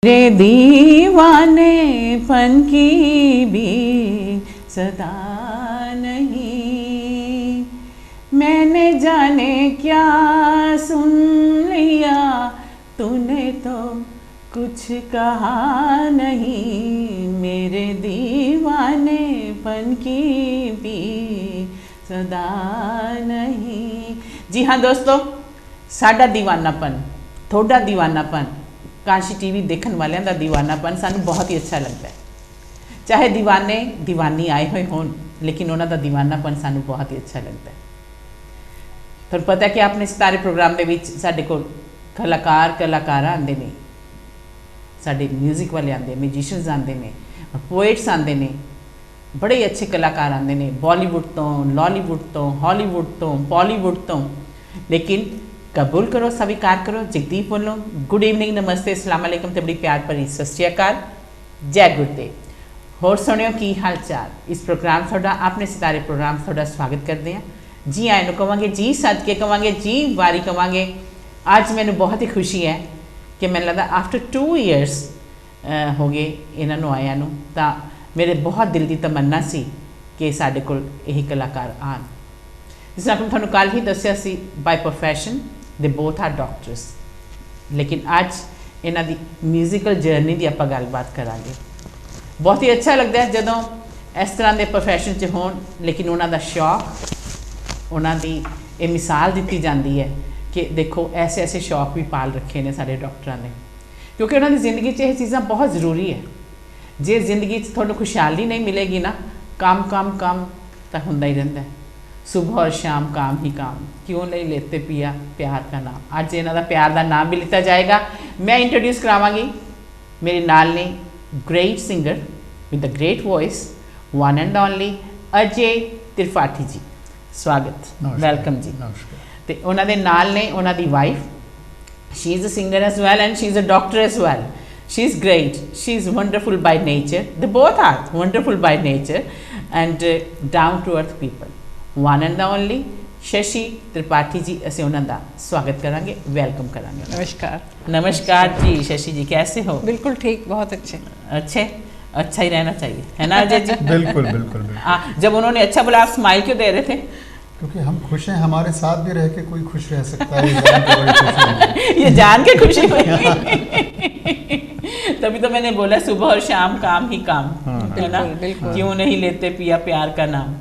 मेरे दीवानेपन की भी सदा नहीं, मैंने जाने क्या सुन लिया, तूने तो कुछ कहा नहीं। मेरे दीवानेपन की भी सदा नहीं। जी हाँ दोस्तों, साडा दीवानापन, थोड़ा दीवानापन, कांशी टीवी देखने वालों का दीवानापन सानू बहुत ही अच्छा लगता है। चाहे दीवाने दीवानी आए हुए हों, लेकिन उन्हों का दीवानापन सानू बहुत ही अच्छा लगता है। तो पता है कि आपने सितारे प्रोग्राम के साडे कोल कलाकार कलाकारा आते हैं, साडे म्यूजिक वाले आते, म्यूजिशियंस आते हैं, पोएट्स आते हैं, बड़े अच्छे कलाकार आते हैं बॉलीवुड तो, लॉलीवुड तो, हॉलीवुड तो, बॉलीवुड तो। लेकिन कबूल करो, स्वीकार करो, जगदीप बोलो। गुड इवनिंग, नमस्ते, अस्सलाम वालेकुम ते बड़ी प्यार भरी सत श्री अकाल, जय गुरुदेव। होर सुनियो की हाल चाल। इस प्रोग्राम थोड़ा अपने सितारे प्रोग्राम थोड़ा स्वागत करते हैं। जी आए नू कहांगे, जी सदके कहांगे, जी वारी कहांगे। अज मैनू बहुत ही खुशी है कि मैंने लगता आफ्टर 2 ईयर्स हो गए इन्हों आया नू, तो मेरे बहुत दिल की तमन्ना सी कि साडे कोल यही कलाकार आन। जिस तरह मैं तुहानू कल ही दस्या सी, by profession they both are doctors, लेकिन अज इन्हां दी म्यूजिकल जर्नी की आपां गलबात करांगे। बहुत ही अच्छा लगता है जदों इस तरह के प्रोफैशन च होण, लेकिन उन्हां दा शौक, उन्हां दी ये मिसाल दी जाती है कि देखो ऐसे ऐसे शौक भी पाल रखे ने सारे डॉक्टरों ने, क्योंकि उन्हां दी जिंदगी च यह चीज़ां बहुत ज़रूरी है। जे जिंदगी तुहानू खुशहाली नहीं मिलेगी ना, काम काम काम तो हुंदा ही रहिंदा है। सुबह और शाम काम ही काम, क्यों नहीं लेते पिया प्यार का नाम। अज इन्हां दा प्यार का नाम भी लिता जाएगा। मैं इंट्रोड्यूस करावांगी, मेरे नाल ने great singer with the great voice, one and only Ajay Tripathi ji. स्वागत, वेलकम जी। तो उन्होंने नाल ने उन्हों दी wife, she is a singer as well and she is a doctor as well. She is great, she is wonderful by nature, they both are wonderful by nature and down to earth people. One and the only Shashi Tripathi ji, असीं उन्हां दा स्वागत करांगे, welcome करांगे। नमस्कार। नमस्कार जी। शशि जी कैसे हो? बिल्कुल ठीक, बहुत अच्छे। अच्छे, अच्छा ही रहना चाहिए, है ना अजय जी? बिल्कुल बिल्कुल बिल्कुल। जब उन्होंने अच्छा बोला, आप स्माइल क्यों दे रहे थे? क्योंकि हम खुश हैं, हमारे साथ भी रह के कोई खुश रह सकता है, ये जान के बड़ी खुशी हुई। ये जान के खुशी हुई। तभी तो मैंने बोला सुबह और शाम काम ही काम, है ना? बिल्कुल। क्यों नहीं लेते पिया प्यार का नाम।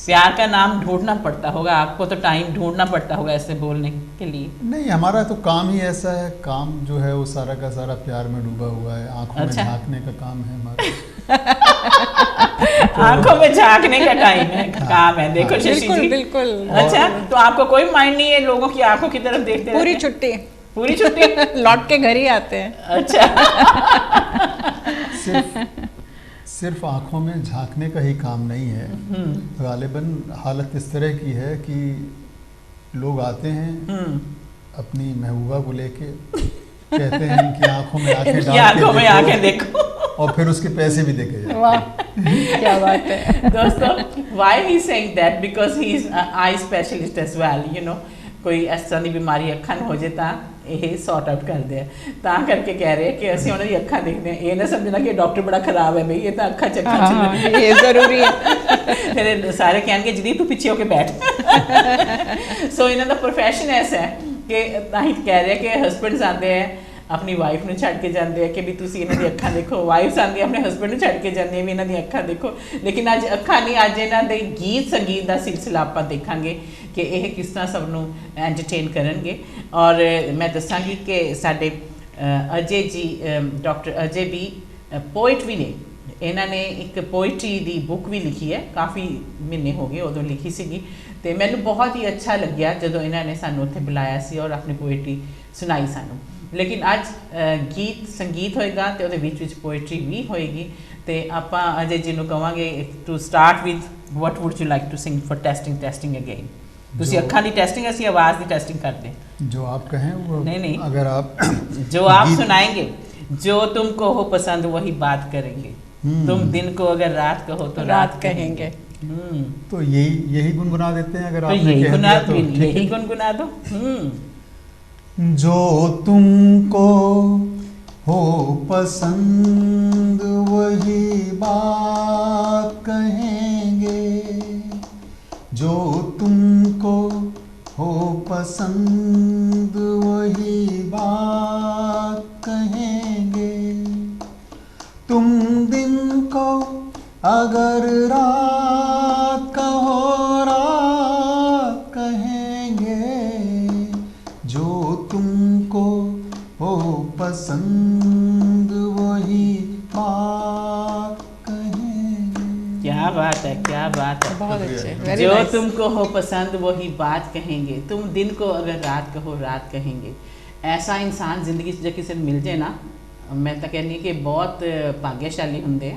प्यार का नाम ढूंढना पड़ता होगा आपको, तो टाइम ढूंढना पड़ता होगा ऐसे बोलने के लिए। नहीं, हमारा तो काम ही ऐसा है, काम जो है वो सारा का सारा प्यार में डूबा हुआ है। आंखों में झांकने का काम है हमारा। आंखों में झांकने का टाइम है, काम है। देखो शशि जी, बिल्कुल। अच्छा, तो आपको कोई माइंड नहीं है लोगों की आंखों की तरफ देखते? पूरी छुट्टी, पूरी छुट्टी लौट के घर ही आते हैं। अच्छा। सिर्फ आंखों में झांकने का ही काम नहीं है, गालिबन हालत इस तरह की है कि लोग आते हैं अपनी महबूबा को लेके, कहते हैं इनकी आंखों में आंखें देखो, और फिर उसके पैसे भी देके जाते हैं। वाह, क्या बात है दोस्तों। why he saying that? because he is eye specialist as well, you know। कोई इस तरह की बीमारी अखा हो जाए तो यह सॉर्ट आउट करते हैं, ता करके कह रहे हैं कि असं उन्होंने अखा देखते हैं। ये ना समझना कि डॉक्टर बड़ा खराब है, भाई ये तो अखा चक्कर ये जरूरी है। फिर सारे कहेंगे जी तू पीछे होके बैठ। सो इन्हों का प्रोफैशन ऐसा है कि तां ही कह रहे हैं कि हस्बैंड्स आते हैं अपनी वाइफ ने छड़ के जाते हैं कि भी तुम इन्हों की अखा देखो, वाइफ्स आती अपने हस्बैंड ने छड़ के जाती भी इन्हों की अखा देखो। लेकिन अज अखा नहीं, अज इन्हों के गीत संगीत का सिलसिला आप देखांगे कि यह किस तरह सबनों एंटरटेन करेंगे। और मैं दसांगी कि साडे अजय जी, डॉक्टर अजय भी पोइट भी ने। इन्होंने एक पोइट्री की बुक भी लिखी है, काफ़ी महीने हो गए उदों लिखी सी, तो मैनू बहुत ही अच्छा लग्या जो इन्होंने सानू उत्थे बुलाया सी और अपनी पोइट्री सुनाई सानू। लेकिन अज गीत संगीत होएगा तो उहदे पोइट्री भी होएगी। तो आप अजय जी नू कहांगे to start with what would you like to sing for testing again. तुसी अखां दी टेस्टिंग, असीं आवाज़ दी टेस्टिंग करते हैं। जो आप कहें वो, नहीं अगर आप जो आप सुनाएंगे, जो तुमको हो पसंद वही बात करेंगे, तुम दिन को अगर रात कहो तो रात कहेंगे। तो यही गुनगुना देते हैं, अगर तो आपने कह दिया तो यही गुनगुना दो। जो तुमको हो पसंद वही बात कहेंगे जो तुमको हो पसंद वही बात कहेंगे। तुम दिन को अगर रात कहो रात कहेंगे जो तुमको हो पसंद वही बात कहेंगे। क्या बात है, क्या बात है। बहुत अच्छे, शुक्रिया। वेरी जो नाइस। तुमको हो पसंद वही बात कहेंगे, तुम दिन को अगर रात कहो रात कहेंगे। ऐसा इंसान जिंदगी 'ਚ ਜੇ ਕਿਸੇ ਨੂੰ ਮਿਲ ਜੇ ਨਾ, ਮੈਂ ਤਾਂ ਕਹਿੰਦੀ ਕਿ ਬਹੁਤ ਭਾਗਿਆਸ਼ਾਲੀ ਹੁੰਦੇ ਆ।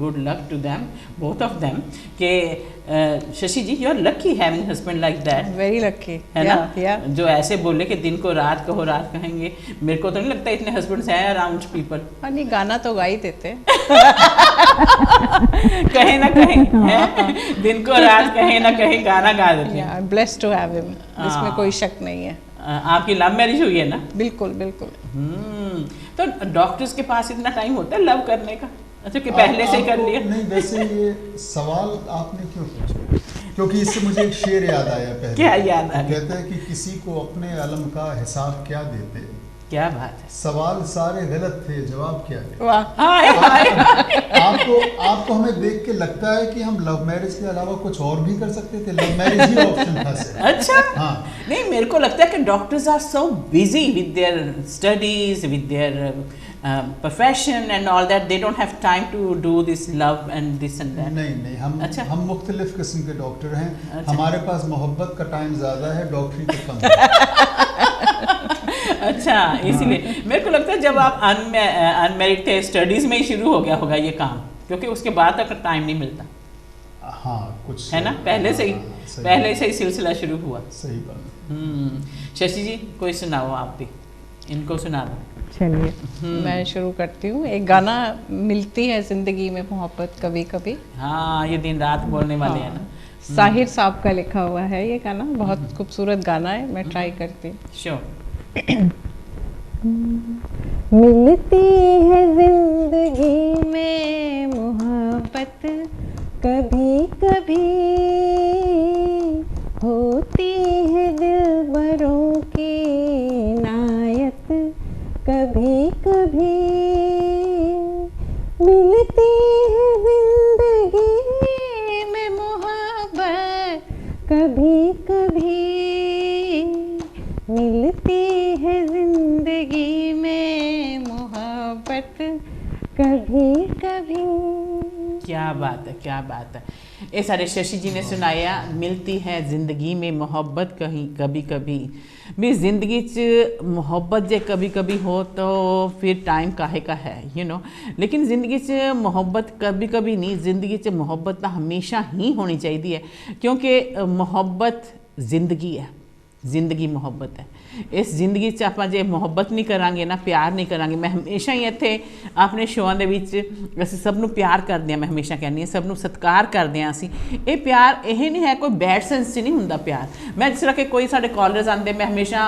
Good luck to them, both of them, कि Shashi ji you are lucky having husband like that, very lucky, है ना, yeah. जो ऐसे बोले कि दिन को रात कहो रात कहेंगे। मेरे को तो नहीं लगता इतने हस्बैंड्स हैं अराउंड पीपल। हाँ नहीं, गाना तो गा ही देते। कहीं ना कहीं है, दिन को रात कहीं ना कहीं गाना गा देते हैं। I am blessed to have him, इसमें कोई शक नहीं है। आपकी लव मैरिज हुई है ना? बिल्कुल बिल्कुल। तो डॉक्टर्स के पास इतना टाइम होता है लव करने का? अच्छा, कि पहले से ही कर लिया? नहीं, वैसे ये सवाल आपने क्यों पूछा? क्योंकि इससे मुझे एक शेर याद आया पहले। क्या याद आया? कहते हैं कि किसी को अपने अलम का हिसाब क्या देते। क्या बात है। सवाल सारे गलत थे, जवाब क्या दे। वाह। हाय हाय। आपको हमें देख के लगता है कि हम लव मैरिज के अलावा कुछ और भी कर सकते थे। लव मैरिज ही ऑप्शन था सिर्फ। अच्छा। हाँ। नहीं, मेरे को लगता है कि doctors are so busy with their studies, with their profession and all that, they don't have time to do this love and this and that. नहीं, हम मुख्तलिफ किस्म के डॉक्टर हैं। अच्छा। हमारे पास मोहब्बत का टाइम ज़्यादा है, डॉक्टरी का कम है। अच्छा, इसीलिए मेरे को लगता है जब आप अनमेरिड थे, स्टडीज में ही शुरू हो गया होगा ये काम, क्योंकि उसके बाद तक टाइम नहीं मिलता हाँ, कुछ है ना, पहले से ही सिलसिला शुरू हुआ। सही बात। शशि जी कोई सुनाओ, आप भी इनको सुना दो। चलिए मैं शुरू करती हूँ। एक गाना मिलती है जिंदगी में मोहब्बत कभी कभी। हाँ, ये दिन रात बोलने वाले हैं ना। साहिर साहब का लिखा हुआ है ये गाना, बहुत खूबसूरत गाना है, मैं ट्राई करती हूँ। श्योर। मिलती है जिंदगी में मोहब्बत कभी कभी, होती है दिलबरों की इनायत कभी कभी। मिलती है जिंदगी में मोहब्बत कभी कभी, मिलती है जिंदगी में मोहब्बत कभी कभी। क्या बात है, क्या बात है। ये सारे शशि जी ने सुनाया, मिलती है जिंदगी में मोहब्बत कहीं कभी कभी। भी जिंदगी च मोहब्बत जे कभी कभी हो तो फिर टाइम काहे का है, यू नो। लेकिन जिंदगी च मोहब्बत कभी कभी नहीं, जिंदगी च मोहब्बत तो हमेशा ही होनी चाहिए है, क्योंकि मोहब्बत जिंदगी है, जिंदगी मोहब्बत है। इस जिंदगी च ਆਪਾਂ ਜੇ ਮੁਹੱਬਤ ਨਹੀਂ ਕਰਾਂਗੇ ਨਾ, ਪਿਆਰ ਨਹੀਂ ਕਰਾਂਗੇ। ਮੈਂ ਹਮੇਸ਼ਾ ਹੀ ਇੱਥੇ ਆਪਣੇ ਸ਼ੋਆਂ ਦੇ ਵਿੱਚ ਅਸੀਂ ਸਭ ਨੂੰ ਪਿਆਰ ਕਰਦੇ ਹਾਂ, ਮੈਂ ਹਮੇਸ਼ਾ ਕਹਿੰਦੀ ਹਾਂ ਸਭ ਨੂੰ ਸਤਿਕਾਰ ਕਰਦੇ ਹਾਂ ਅਸੀਂ। ਇਹ ਪਿਆਰ ਇਹ ਨਹੀਂ ਹੈ, ਕੋਈ ਬੈਡ ਸੈਂਸ 'ਚ ਨਹੀਂ ਹੁੰਦਾ ਪਿਆਰ। ਮੈਂ ਜਿਸ ਤਰ੍ਹਾਂ ਕਿ ਕੋਈ ਸਾਡੇ ਕਾਲਰਸ ਆਉਂਦੇ, ਮੈਂ ਹਮੇਸ਼ਾ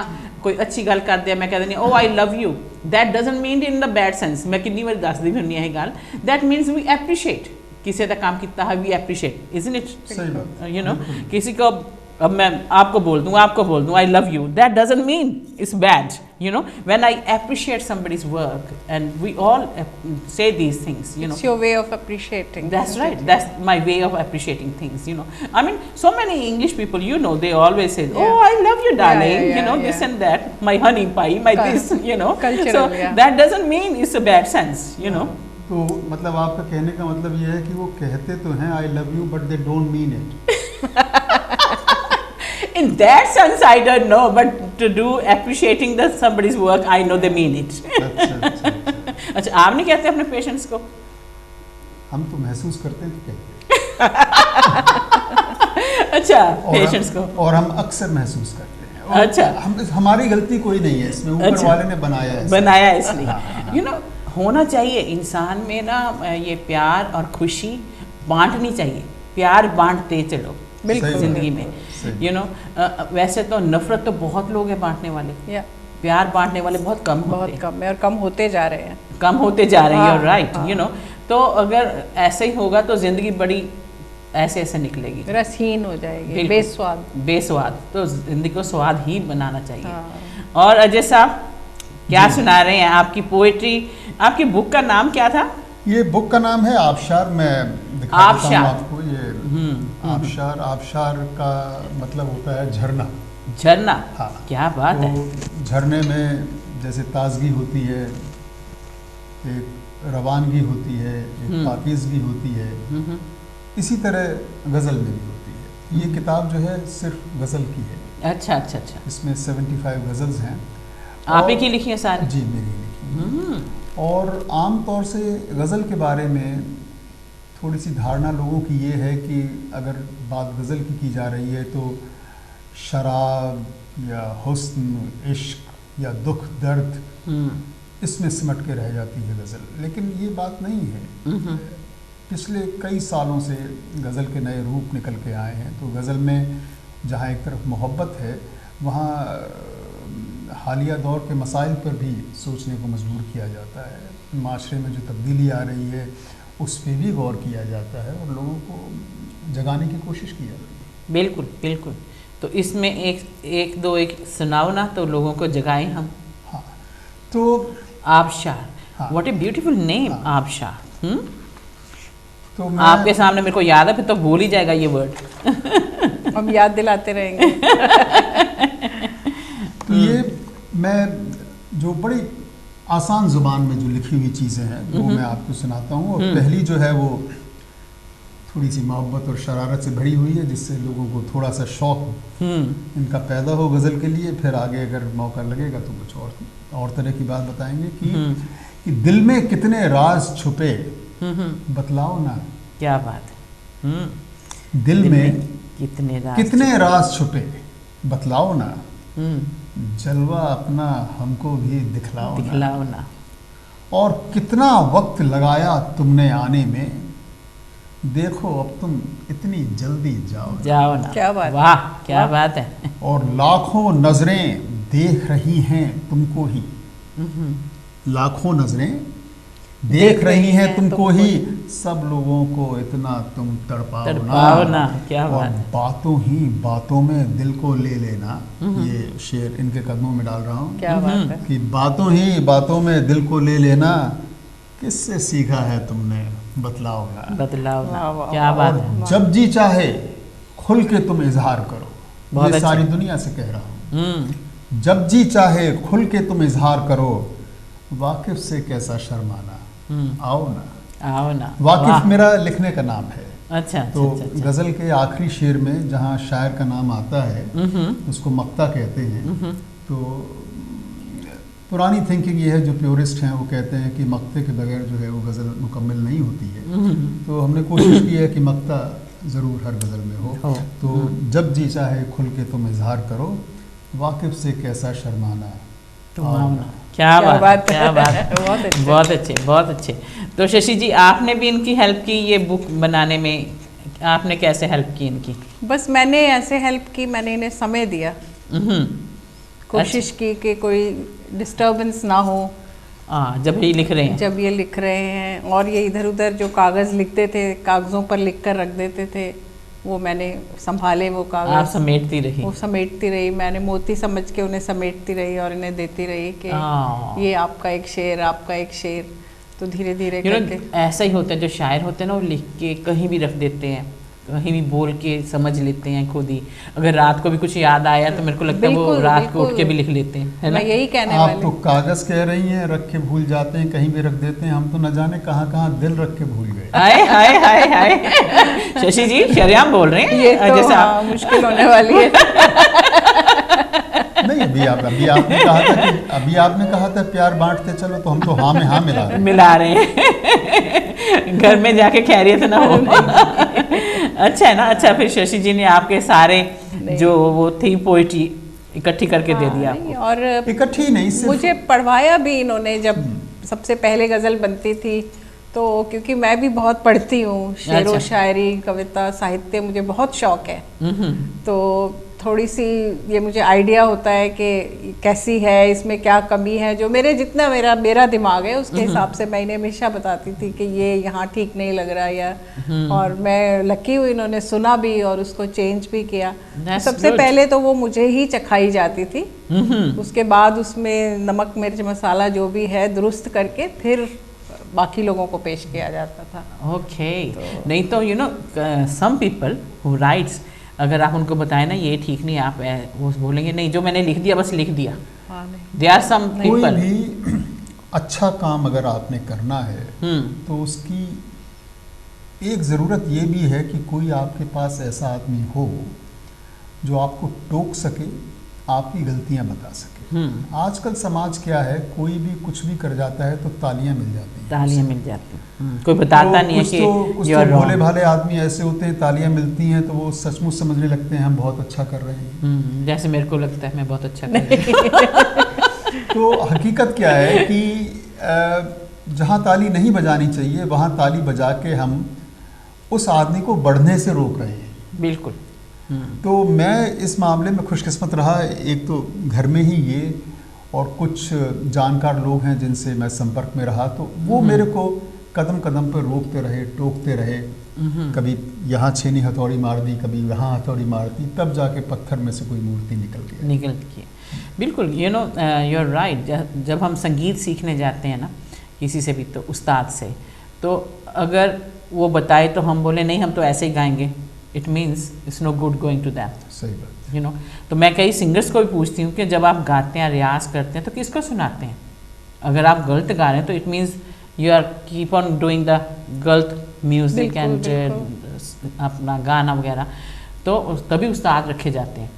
ਕੋਈ ਅੱਛੀ ਗੱਲ ਕਰਦੇ ਆ, ਮੈਂ ਕਹਿ ਦਿੰਦੀ ਓ I love you, that doesn't mean in the bad sense. ਮੈਂ ਕਿੰਨੀ ਵਾਰ ਦੱਸਦੀ ਵੀ ਹੁੰਦੀ ਹਾਂ ਇਹ ਗੱਲ, ਦੈਟ ਮੀਨਸ ਵੀ ਐਪਰੀਸ਼ੀਏਟ किसी का काम किया है, we appreciate, isn't it, you know. किसी को अब मैं आपको बोल दूं I love you, that doesn't mean it's bad, you know. When I appreciate somebody's work, and we all say these things, you know. It's your way of appreciating. That's right. That's my way of appreciating things, you know. I mean, so many English people, you know, they always say, "Oh, I love you, darling," you know, this and that, my honey pie, my this, you know. Cultural, so that doesn't mean it's a bad sense, you know. तो मतलब आपका कहने का मतलब ये है कि वो कहते तो हैं आई love you but they don't mean it. In that sense, I don't know, but to do appreciating the somebody's work, I know they mean it. अच्छा, आप नहीं कहते अपने पेशेंट्स को? हम तो महसूस करते हैं तो कहते हैं। अच्छा, पेशेंट्स को। और हम अक्सर महसूस करते हैं। अच्छा, हमारी गलती कोई नहीं है इसमें, ऊपर वाले ने बनाया है इसलिए, you know, होना चाहिए इंसान में ना ये प्यार और खुशी बांटनी चाहिए, प्यार बांटते चलो बिल्कुल जिंदगी में, यू नो। वैसे तो नफरत तो बहुत लोग हैं बांटने वाले, प्यार बांटने वाले बहुत कम होते बहुत हैं, कम है और कम होते जा रहे हैं। कम होते जा रहे हैं, हाँ, राइट, हाँ। You know. तो अगर ऐसे ही होगा तो जिंदगी बड़ी ऐसे ऐसे निकलेगी, रसहीन हो जाएगी, बिल्कुल। बेस्वाद। बेस्वाद। तो जिंदगी को स्वाद ही बनाना चाहिए। हाँ। और अजय साहब क्या सुना रहे हैं? आपकी पोएट्री, आपकी बुक का नाम क्या था? ये बुक का नाम है आबशार। मैं दिखा देता हूँ आबशार। आपको। ये आबशार, आबशार का मतलब होता है झरना। झरना। हाँ। क्या बात है। तो झरने में जैसे ताजगी होती है, एक रवानगी होती है, एक पाकीज़गी होती है, इसी तरह गज़ल में भी होती है। ये किताब जो है सिर्फ गज़ल की है। अच्छा अच्छा अच्छा। इसमें 75 गज़ल्स हैं। आप ही और- की लिखी है सारी? जी, मेरी लिखी है। और आम तौर से गज़ल के बारे में थोड़ी सी धारणा लोगों की ये है कि अगर बात गज़ल की जा रही है तो शराब या हुस्न, इश्क या दुख दर्द, इसमें सिमट के रह जाती है गज़ल। लेकिन ये बात नहीं है। पिछले कई सालों से गज़ल के नए रूप निकल के आए हैं। तो गज़ल में जहाँ एक तरफ मोहब्बत है, वहाँ हालिया दौर के मसाइल पर भी सोचने को मजबूर किया जाता है। माशरे में जो तब्दीली आ रही है उस पर भी गौर किया जाता है और लोगों को जगाने की कोशिश की जाती है। बिल्कुल बिल्कुल। तो इसमें एक सुनाओ ना, तो लोगों को जगाएं हम। हाँ, तो आबशार, हाँ। व्हाट ए ब्यूटीफुल नेम, हाँ। आबशार। तो मैं आपके सामने मेरे को याद है, फिर तो भूल ही जाएगा ये वर्ड। हम याद दिलाते रहेंगे। तो ये मैं जो बड़ी आसान ज़ुबान में जो लिखी हुई चीज़ें हैं वो मैं आपको सुनाता हूँ। और पहली जो है वो थोड़ी सी मोहब्बत और शरारत से भरी हुई है, जिससे लोगों को थोड़ा सा शौक़ इनका पैदा हो गज़ल के लिए। फिर आगे अगर मौका लगेगा तो कुछ और तरह की बात बताएंगे कि दिल में कितने राज छुपे बतलाओ ना। क्या बात है। दिल में कितने राज छुपे बतलाओ ना, जलवा अपना हमको भी दिखलाओ ना। और कितना वक्त लगाया तुमने आने में, देखो अब तुम इतनी जल्दी जाओ ना। क्या बात, वाह क्या बात है। और लाखों नजरें देख रही हैं तुमको ही, लाखों नजरें देख रही हैं तुमको ही, सब लोगों को इतना तुम तड़पाओ ना। क्या बात और है। बातों में दिल को ले लेना। ये शेर इनके कदमों में डाल रहा हूँ क्या बात है। कि बातों में दिल को ले लेना, किससे सीखा है तुमने बतलाओ ना। वाह, वाह, क्या बात और है। जब जी चाहे खुल के तुम इजहार करो। बहुत ये अच्छा। सारी दुनिया से कह रहा हूँ। जब जी चाहे खुल के तुम इजहार करो, वाकिफ से कैसा शर्माना, आओ ना। वाकिफ मेरा लिखने का नाम है। अच्छा। तो गज़ल के आखिरी शेर में जहाँ शायर का नाम आता है उसको मक्ता कहते हैं। तो पुरानी थिंकिंग ये है, जो प्योरिस्ट हैं वो कहते हैं कि मक्ते के बगैर जो है वो गज़ल मुकम्मल नहीं होती है। तो हमने कोशिश की है कि मक्ता ज़रूर हर गज़ल में हो। तो जब जी चाहे खुल के तुम इजहार करो, वाकिफ से कैसा शर्माना, आओ ना। क्या बात है। बहुत अच्छे। तो शशि जी, आपने भी इनकी हेल्प की ये बुक बनाने में? आपने कैसे हेल्प की इनकी? बस मैंने ऐसे हेल्प की, मैंने इन्हें समय दिया, कोशिश की कि कोई डिस्टर्बेंस ना हो जब ये लिख रहे हैं। और ये इधर उधर जो कागज़ लिखते थे, कागज़ों पर लिख कर रख देते थे, वो मैंने संभाले। वो कागज़ आप समेटती रही? वो समेटती रही, मैंने मोती समझ के उन्हें समेटती रही और इन्हें देती रही कि ये आपका एक शेर, आपका एक शेर। तो धीरे धीरे करके ऐसा ही होता है। जो शायर होते हैं ना, वो लिख के कहीं भी रख देते हैं, कहीं भी बोल के समझ लेते हैं खुद ही। अगर रात को भी कुछ याद आया तो मेरे को लगता है वो रात को उठ के भी लिख लेते हैं, है ना? मैं यही कहने आप वाली। तो कागज़ कह रही हैं, रख के भूल जाते हैं, कहीं भी रख देते हैं। हम तो न जाने कहाँ कहाँ दिल रख के भूल गए। हाय शशि जी शर्याम बोल रहे हैं। ये तो हाँ, मुश्किल होने वाली है। नहीं, अभी आपने कहा था प्यार बांटते चलो, तो हम तो हाँ में हाँ मिला रहे हैं। घर में जाके खैरियत ना हो। अच्छा है ना। अच्छा, फिर शशि जी ने आपके सारे जो वो थी पोइट्री इकट्ठी करके दे दिया आपको? और इकट्ठी नहीं, मुझे पढ़वाया भी इन्होंने। जब सबसे पहले गज़ल बनती थी तो, क्योंकि मैं भी बहुत पढ़ती हूँ, शेरो शायरी, कविता, साहित्य, मुझे बहुत शौक है। तो थोड़ी सी ये मुझे आइडिया होता है कि कैसी है, इसमें क्या कमी है, जो जितना मेरा दिमाग है उसके हिसाब से मैं इन्हें हमेशा बताती थी कि ये यहाँ ठीक नहीं लग रहा या और मैं लकी हुई, इन्होंने सुना भी और उसको चेंज भी किया। सबसे पहले तो वो मुझे ही चखाई जाती थी, उसके बाद उसमें नमक मिर्च मसाला जो भी है दुरुस्त करके फिर बाकी लोगों को पेश किया जाता था। ओके नहीं तो you know some people who writes, अगर आप उनको बताएं ना ये ठीक नहीं, आप वो बोलेंगे नहीं जो मैंने लिख दिया बस लिख दिया। दे आर सम कोई पीपल। भी अच्छा काम अगर आपने करना है तो उसकी एक ज़रूरत ये भी है कि कोई आपके पास ऐसा आदमी हो जो आपको टोक सके, आपकी गलतियां बता सके। आजकल समाज क्या है, कोई भी कुछ भी कर जाता है तो तालियां मिल जाती हैं, तालियां मिल जाती हैं, कोई बताता नहीं है कि कुछ तो भोले भाले आदमी ऐसे होते हैं, तालियां मिलती हैं तो वो सचमुच समझने लगते हैं हम बहुत अच्छा कर रहे हैं। जैसे मेरे को लगता है मैं बहुत अच्छा कर रही हूँ। तो हकीकत क्या है कि जहाँ ताली नहीं बजानी चाहिए वहाँ ताली बजा के हम उस आदमी को बढ़ने से रोक रहे हैं। बिल्कुल। तो मैं इस मामले में खुशकिस्मत रहा, एक तो घर में ही ये और कुछ जानकार लोग हैं जिनसे मैं संपर्क में रहा, तो वो मेरे को कदम कदम पर रोकते रहे, टोकते रहे, कभी यहाँ छेनी हथौड़ी मार दी, कभी यहाँ हथौड़ी मार दी, तब जाके पत्थर में से कोई मूर्ति निकल गई। बिल्कुल, you know you are right. जब हम संगीत सीखने जाते हैं ना किसी से भी, तो उस्ताद से, तो अगर वो बताए तो हम बोले नहीं हम तो ऐसे ही गाएंगे, it means it's no good going to that. सही बात। यू नो, तो मैं कई सिंगर्स को भी पूछती हूँ कि जब आप गाते हैं, रियाज करते हैं, तो किसको सुनाते हैं? अगर आप गलत गा रहे हैं तो it means you are keep on doing the गलत म्यूजिक एंड अपना गाना वगैरह, तो तभी उस्ताद रखे जाते हैं।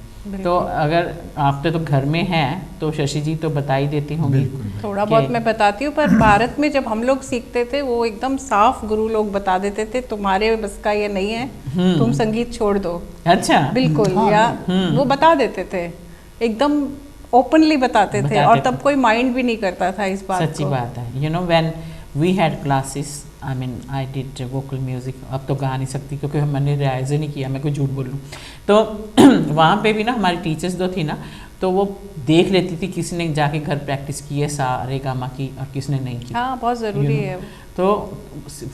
तो अगर आप तो घर में हैं तो शशि जी तो बता ही देती होंगी। थोड़ा बहुत मैं बताती हूँ, पर भारत में जब हम लोग सीखते थे वो एकदम साफ गुरु लोग बता देते थे तुम्हारे बस का ये नहीं है, तुम संगीत छोड़ दो। अच्छा। बिल्कुल। या वो बता देते थे, एकदम ओपनली बताते थे, और तब कोई माइंड भी नहीं करता था इस बात को। सच्ची बात है। You know when we had classes, I mean I did vocal music, अब तो गा नहीं सकती क्योंकि मैंने रियाज ही नहीं किया, मैं कोई झूठ बोलूँ तो वहाँ पे भी ना हमारी टीचर्स जो थी ना, तो वो देख लेती थी किसी ने जाके घर प्रैक्टिस की है सा रे गा मा की और किसने नहीं की। हाँ, बहुत ज़रूरी है। तो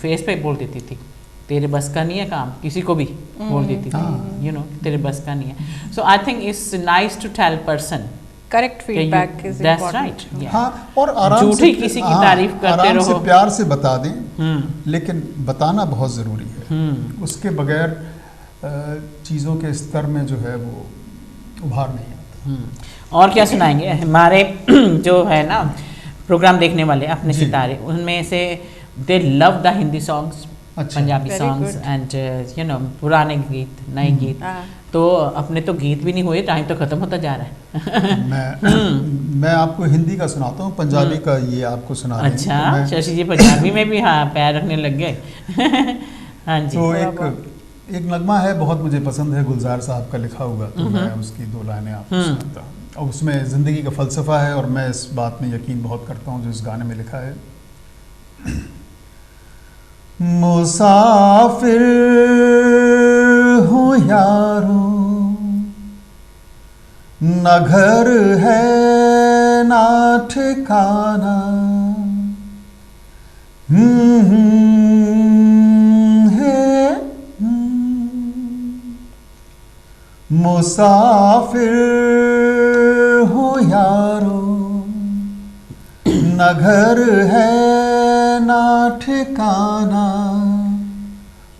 फेस पे बोल देती थी तेरे बस का नहीं है काम, किसी को भी बोल देती थी, यू नो तेरे बस का नहीं है। So I think it's nice to tell person correct feedback is important. हाँ, और आराम से किसी की तारीफ करते रहो, आराम से प्यार से बता दें, लेकिन बताना बहुत ज़रूरी है। उसके बगैर चीज़ों के स्तर में जो है वो उभार नहीं आता। और क्या सुनाएंगे हमारे जो है ना प्रोग्राम देखने वाले अपने सितारे, उनमें से दे love the Hindi songs, Punjabi songs and you know पुराने गीत, नए गीत। तो अपने तो गीत भी नहीं हुए, टाइम तो खत्म होता जा रहा है। मैं आपको हिंदी का सुनाता हूँ, पंजाबी का ये आपको सुना देंगे। अच्छा, शशि जी पंजाबी में भी हाँ पैर रखने लग गए। हाँ जी। तो एक नगमा है, बहुत मुझे पसंद है, गुलजार साहब का लिखा हुआ, तो मैं उसकी दो लाइनें आपको सुनाता हूँ। और उसमें ज़िंदगी का फ़लसफ़ा है और मैं इस बात में यकीन बहुत करता हूँ जो इस गाने में लिखा है। मुसाफिर हूँ यारों, न घर है ना ठिकाना, मुसाफिर हूँ यारों, न घर है ना ठिकाना,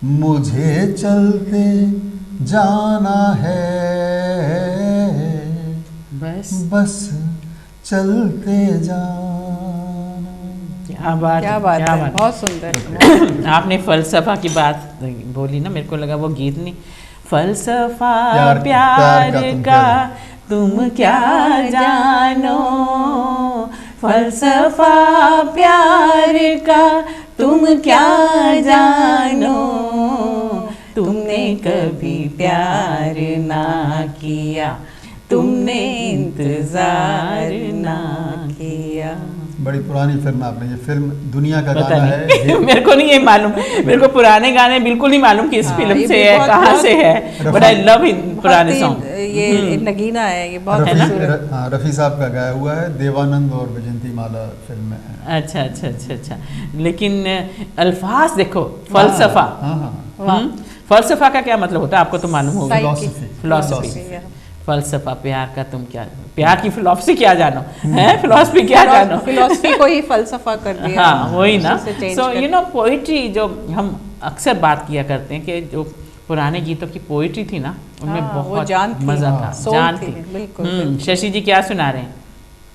मुझे चलते जाना है, बस चलते जाना। क्या बात है, बहुत सुंदर। आपने फलसफा की बात बोली ना, मेरे को लगा वो गीत नहीं। फलसफा प्यार का तुम क्या जानो, फलसफा प्यार का तुम क्या जानो, तुमने कभी प्यार ना किया, तुमने इंतजार ना किया। बड़ी पुरानी फिल्म है आपने, ये फिल्म दुनिया का पता गाना नहीं है। मेरे को नहीं ये मालूम, मेरे को पुराने गाने बिल्कुल नहीं मालूम कि इस हाँ, फिल्म ये से भी है, बहुत- कहाँ बहुत- से है, बट आई लव इन पुराने सॉन्ग। ये नगीना है, ये बहुत रफ़ी खूबसूरत। हाँ, रफ़ी साहब का गाया हुआ है, देवानंद और वैजयंती माला फिल्म में है। अच्छा अच्छा अच्छा अच्छा, लेकिन अल्फाज देखो, फलसफा। हाँ हाँ, फलसफा का क्या मतलब होता है आपको तो मालूम होगा। फिलॉसफी। फिलॉसफी, Philosophy, फलसफा, प्यार का तुम क्या, प्यार की फिलॉसफी क्या जानो है, फिलॉसफी क्या जानो। फिलॉसफी को ही फलसफा कर दिया। हाँ वही ना। उसी से change सो कर- यू नो पोइट्री जो हम अक्सर बात किया करते हैं कि जो पुराने गीतों की पोइट्री थी ना, उनमें हाँ, वो बहुत जान थी, मजा था, soul जान थी, थी। बिल्कुल, बिल्कुल। शशि जी क्या सुना रहे हैं?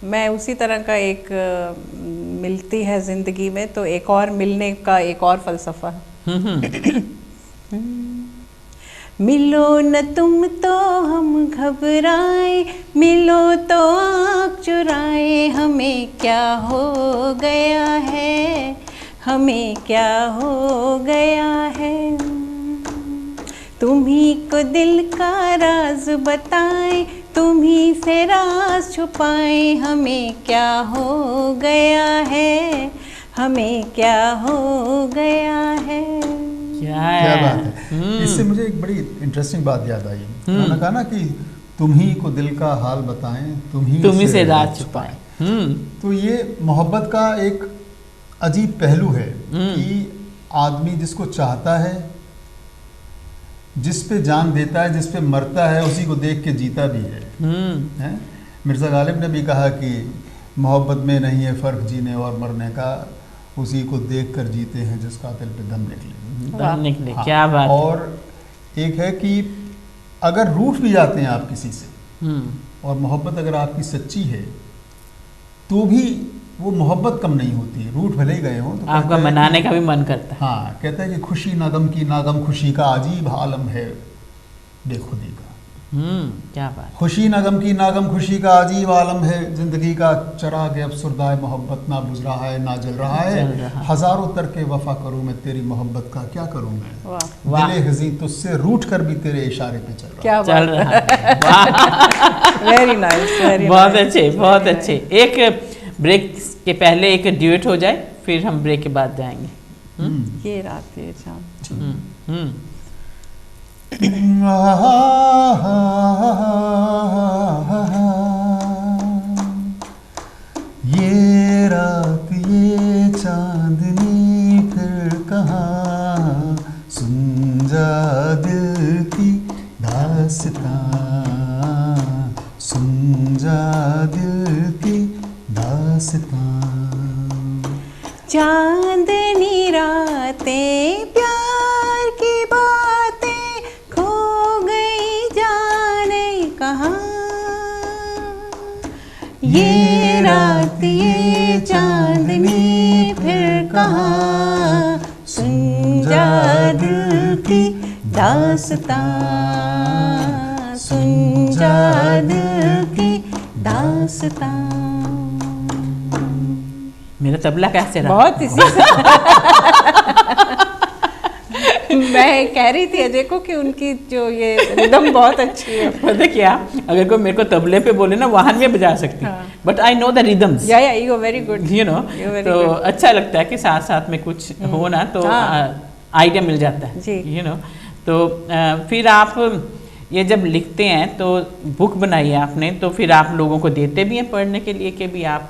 मैं उसी तरह का एक मिलती है जिंदगी में तो एक और मिलने का एक और फलसफा। मिलो न तुम तो हम घबराए, मिलो तो आँख चुराए, हमें क्या हो गया है, हमें क्या हो गया है। तुम्ही को दिल का राज बताए, तुम्ही से राज छुपाए, हमें क्या हो गया है, हमें क्या हो गया है। क्या बात है। इससे मुझे एक बड़ी इंटरेस्टिंग बात याद आई। उन्होंने कहा ना कि तुम्ही को दिल का हाल बताएं, तुम्ही से राज छुपाएं। तो ये मोहब्बत का एक अजीब पहलू है कि आदमी जिसको चाहता है, जिस पे जान देता है, जिस पे मरता है, उसी को देख के जीता भी है? मिर्ज़ा गालिब ने भी कहा कि मोहब्बत में नहीं है फ़र्क जीने और मरने का, उसी को देख कर जीते हैं जिसका दिल पे दम निकले। हाँ, क्या बात। और एक है कि अगर रूठ भी जाते हैं आप किसी से और मोहब्बत अगर आपकी सच्ची है तो भी वो मोहब्बत कम नहीं होती। रूठ भले ही गए हों तो आपका मनाने का भी मन करता है। हाँ, कहता है कि खुशी नागम की नागम खुशी का अजीब आलम है बेखुदी का। क्या बात। खुशी नागम की नागम खुशी का अजीब आलम है, जिंदगी का चराग अफसरदाए मोहब्बत ना बुझ रहा है ना जल रहा है, हजारों तरके वफा करूं मैं तेरी मोहब्बत का क्या करूं मैं, दिले हज़ीं तुझसे रूठ कर भी तेरे इशारे पे चल रहा। क्या चल रहा है। वेरी नाइस, वेरी बहुत अच्छे, बहुत अच्छे। एक ब्रेक के पहले एक ड्यूएट हो जाए, फिर हम ब्रेक के बाद जाएंगे। ये रात ये चांद। ये रात ये चांदनी फिर कहाँ, सुन जा दिल की दास्तां, सुन जा दिल की दास्तां। चांदनी रातें प्यार की बातें खो गई जाने कहाँ, ये रात ये चांदनी फिर कहाँ, सुन जा दिल की दास्तां, सुन जा दिल की दास्तां। मेरा तबला कैसे रहा? बहुत इसी मैं कह रही थी अजय को कि उनकी जो ये रिदम बहुत अच्छी है। पता क्या, अगर कोई मेरे को तबले पे बोले ना, वाहन में बजा सकती, but I know the rhythms, yeah you very good, you know. तो अच्छा लगता है कि साथ साथ में कुछ हो ना तो आइडिया मिल जाता है, यू नो। तो फिर आप ये जब लिखते हैं तो बुक बनाई है आपने, तो फिर आप लोगों को देते भी हैं पढ़ने के लिए कि भी आप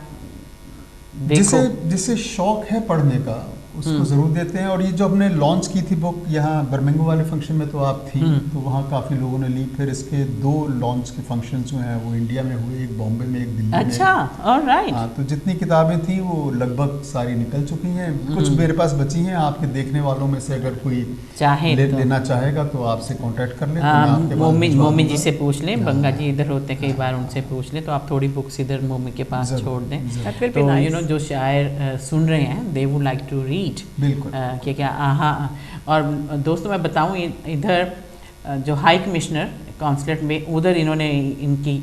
देखो? जिसे शौक है पढ़ने का उसको ज़रूर देते हैं। और ये जो हमने लॉन्च की थी बुक यहाँ बर्मिंघम वाले फंक्शन में तो आप थी, तो वहाँ काफ़ी लोगों ने ली। फिर इसके 2 लॉन्च के फंक्शन जो हैं वो इंडिया में हुए, एक बॉम्बे में एक दिल्ली में। अच्छा, ऑलराइट। हाँ, तो जितनी किताबें थी वो लगभग सारी निकल चुकी हैं। कुछ मेरे पास बची हैं, आपके देखने वालों में से अगर कोई चाहे लेना चाहेगा तो आपसे कांटेक्ट कर ले। मोमी जी से पूछ लें, बंगा जी इधर होते हैं कई बार, उनसे पूछ लें तो आप थोड़ी बुक्स इधर मोमी के पास छोड़ दें, तो यू नो जो शायर सुन रहे हैं they would like to read. बिल्कुल। क्या हाँ। और दोस्तों मैं बताऊं, इधर जो हाई कमिश्नर कॉन्सुलेट में, उधर इन्होंने इनकी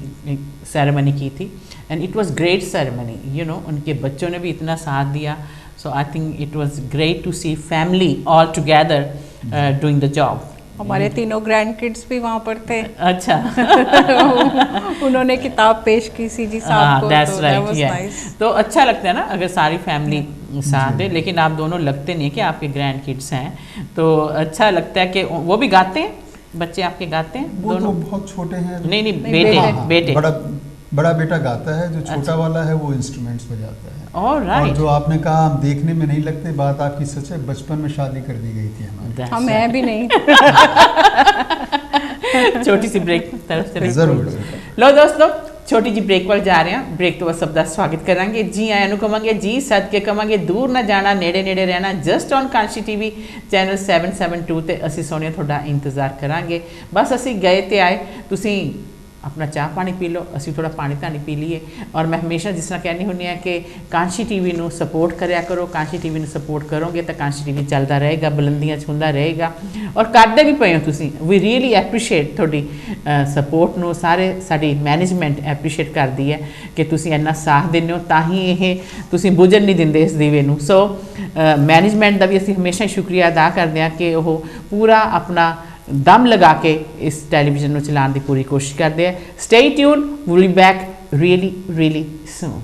सेरेमनी की थी and it was great ceremony, you know. उनके बच्चों ने भी इतना साथ दिया, so I think it was great to see family all together doing the job, हमारे तीनों ग्रैंड किड्स भी वहाँ पर थे। अच्छा। उन्होंने किताब पेश की सीजी साहब को, दैट्स तो that राइट, was या nice। तो अच्छा लगता है ना अगर सारी फैमिली साथ है, लेकिन आप दोनों लगते नहीं कि आपके ग्रैंड किड्स हैं, तो अच्छा लगता है कि वो भी गाते हैं, बच्चे आपके गाते हैं वो तो दोनों? बहुत छोटे हैं। नहीं नहीं, नहीं, बेटे बेटे। बेटे। बड़ा बेटा गाता है, जो छोटा वाला है वो इंस्ट्रूमेंट्स बजाता है। और ऑलराइट, जो आपने कहा हम देखने में नहीं लगते, बात आपकी सच है, बचपन में शादी कर दी गई थी हमारी। हम है भी नहीं। छोटी सी ब्रेक तरफ से जरूर। लो दोस्तों, छोटी जी ब्रेक पर जा रहे हैं। ब्रेक तो बस सब ਦਾ ਸਵਾਗਤ ਕਰਾਂਗੇ। ਜੀ ਆਇਆਂ ਨੂੰ ਕਵਾਂਗੇ, ਜੀ ਸਦਕੇ ਕਵਾਂਗੇ, ਦੂਰ ਨਾ ਜਾਣਾ, ਨੇੜੇ ਨੇੜੇ ਰਹਿਣਾ, just on Kanshi TV channel 772 ਤੇ ਅਸੀਂ ਸੋਹਣਿਆ ਤੁਹਾਡਾ ਇੰਤਜ਼ਾਰ ਕਰਾਂਗੇ। ਬਸ ਅਸੀਂ ਗਏ ਤੇ ਆਏ, ਤੁਸੀਂ अपना चाह पानी पी लो, असी थोड़ा पानी तानी पी लीए। और मैं हमेशा जिस तरह कहनी होनी है कि कांशी टीवी नू सपोर्ट करया करो, कांशी टीवी नू सपोर्ट करोगे तो कांशी टीवी चलता रहेगा, बुलंदियां छूंदा रहेगा, और करदे भी पे हो तुसी। वी रियली एप्रीशिएट थोड़ी सपोर्ट नू, सारे साडी मैनेजमेंट एप्रीशिएट करदी है कि तुसी इन्ना साथ दिंदे हो, तां ही यह तुसी बुझण नहीं दिंदे इस दीवे नू। सो मैनेजमेंट का भी असी हमेशा शुक्रिया अदा करते हैं कि वह पूरा अपना दम लगा के इस टेलीविजन को चलाने की पूरी कोशिश करते हैं। Stay tune, will be back really really soon.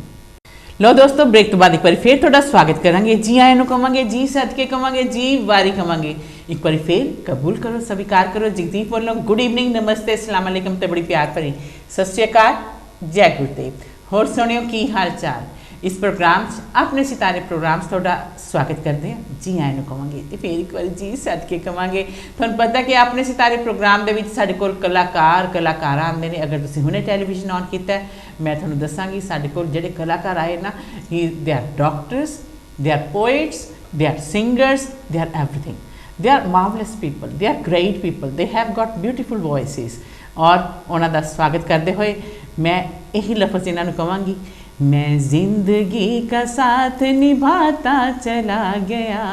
लो दोस्तों, ब्रेक तो बाद एक बार फिर थोड़ा स्वागत करेंगे। जी आए नु कवांगे, जी सदके कवांगे, जी वारी कवांगे। एक बार फिर कबूल करो, स्वीकार करो। जगदीप बोलो, गुड इवनिंग, नमस्ते, अस्सलाम वालेकुम ते बड़ी प्यार भरी सत श्री अकाल, जय गुरुदेव। होर सुनियो की हाल चाल। इस प्रोग्राम अपने सितारे प्रोग्राम थोड़ा स्वागत करते हैं। जी आए नु कवांगे ते फिर एक बार जी सदके कवांगे। तुहानू पता कि अपने सितारे प्रोग्राम दे विच साडे कोल कलाकार आंदे ने। अगर तुसीं हुणे टेलीविजन ऑन कीता है, मैं तुहानू दसांगी साडे कोल जिहड़े कलाकार आए ना, they are doctors, they are poets, they are singers, they are everything. They are marvellous people, they are great people, they have got beautiful voices. और उन्हां दा स्वागत करते हुए मैं यही लफ्ज़ इन्हां नू कवांगी, मैं जिंदगी का साथ निभाता चला गया,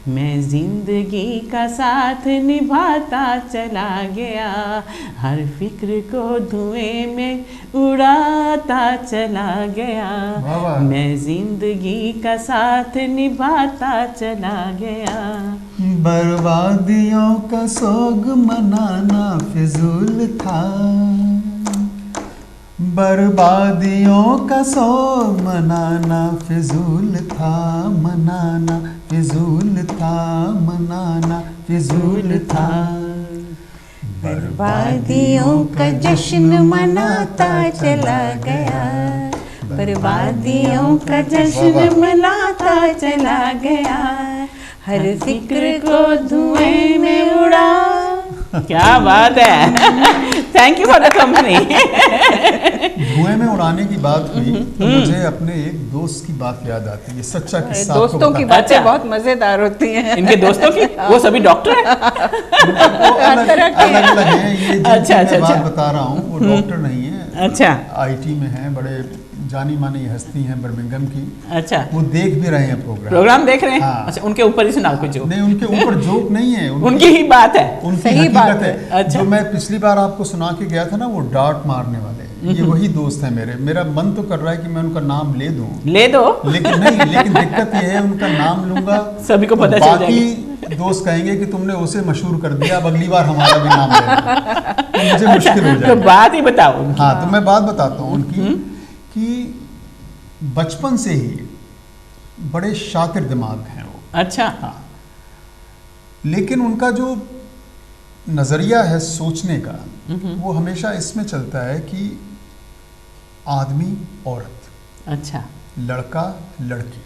मैं जिंदगी का साथ निभाता चला गया, हर फिक्र को धुएं में उड़ाता चला गया, मैं जिंदगी का साथ निभाता चला गया। बर्बादियों का सोग मनाना फिजूल था, बर्बादियों का सोग मनाना फिजूल था, मनाना फिजूल था, मनाना फिजूल था। बर्बादियों का जश्न मनाता चला गया, बर्बादियों का जश्न मनाता चला गया, हर फिक्र को धुएं में उड़ा। क्या बात है, thank you for the company. धुएं में उड़ाने की बात हुई तो मुझे अपने एक दोस्त की बात याद आती है। सच्चा किस्सा आपको दोस्तों की बताता बातें बहुत मजेदार होती हैं। इनके दोस्तों की, वो सभी डॉक्टर हैं। हूं। वो अलग हैं। ये अच्छा, मैं बात बता रहा हूँ, वो डॉक्टर नहीं है। अच्छा, आईटी में हैं, बड़े जानी मानी हस्ती हैं बर्मिंघम की। अच्छा, वो देख भी रहे हैं प्रोग्राम देख रहे हैं। हाँ। अच्छा, उनके ऊपर ही सुनाओ कुछ जोक। नहीं, उनके ऊपर जोक नहीं है, उनकी ही बात है, उनकी सही हकीकत बात है। अच्छा। जो मैं पिछली बार आपको सुना के गया था ना, वो डांट मारने वाले, ये वही दोस्त हैं मेरे। मेरा मन तो कर रहा है कि मैं उनका नाम ले दूं, ले दो, लेकिन दिक्कत ये है, उनका नाम लूंगा सभी को तो पता चल बाकी दोस्त कहेंगे कि तुमने उसे मशहूर कर दिया, अब अगली बार हमारा भी नाम लेना, तो मुझे मुश्किल हो तो जाएगा। बात ही बताओ उनकी। हाँ, तो मैं बात बताता हूँ उनकी कि बचपन से ही बड़े शातिर दिमाग हैं वो। अच्छा, हाँ, लेकिन उनका जो नज़रिया है सोचने का, वो हमेशा इसमें चलता है कि आदमी औरत, अच्छा, लड़का लड़की,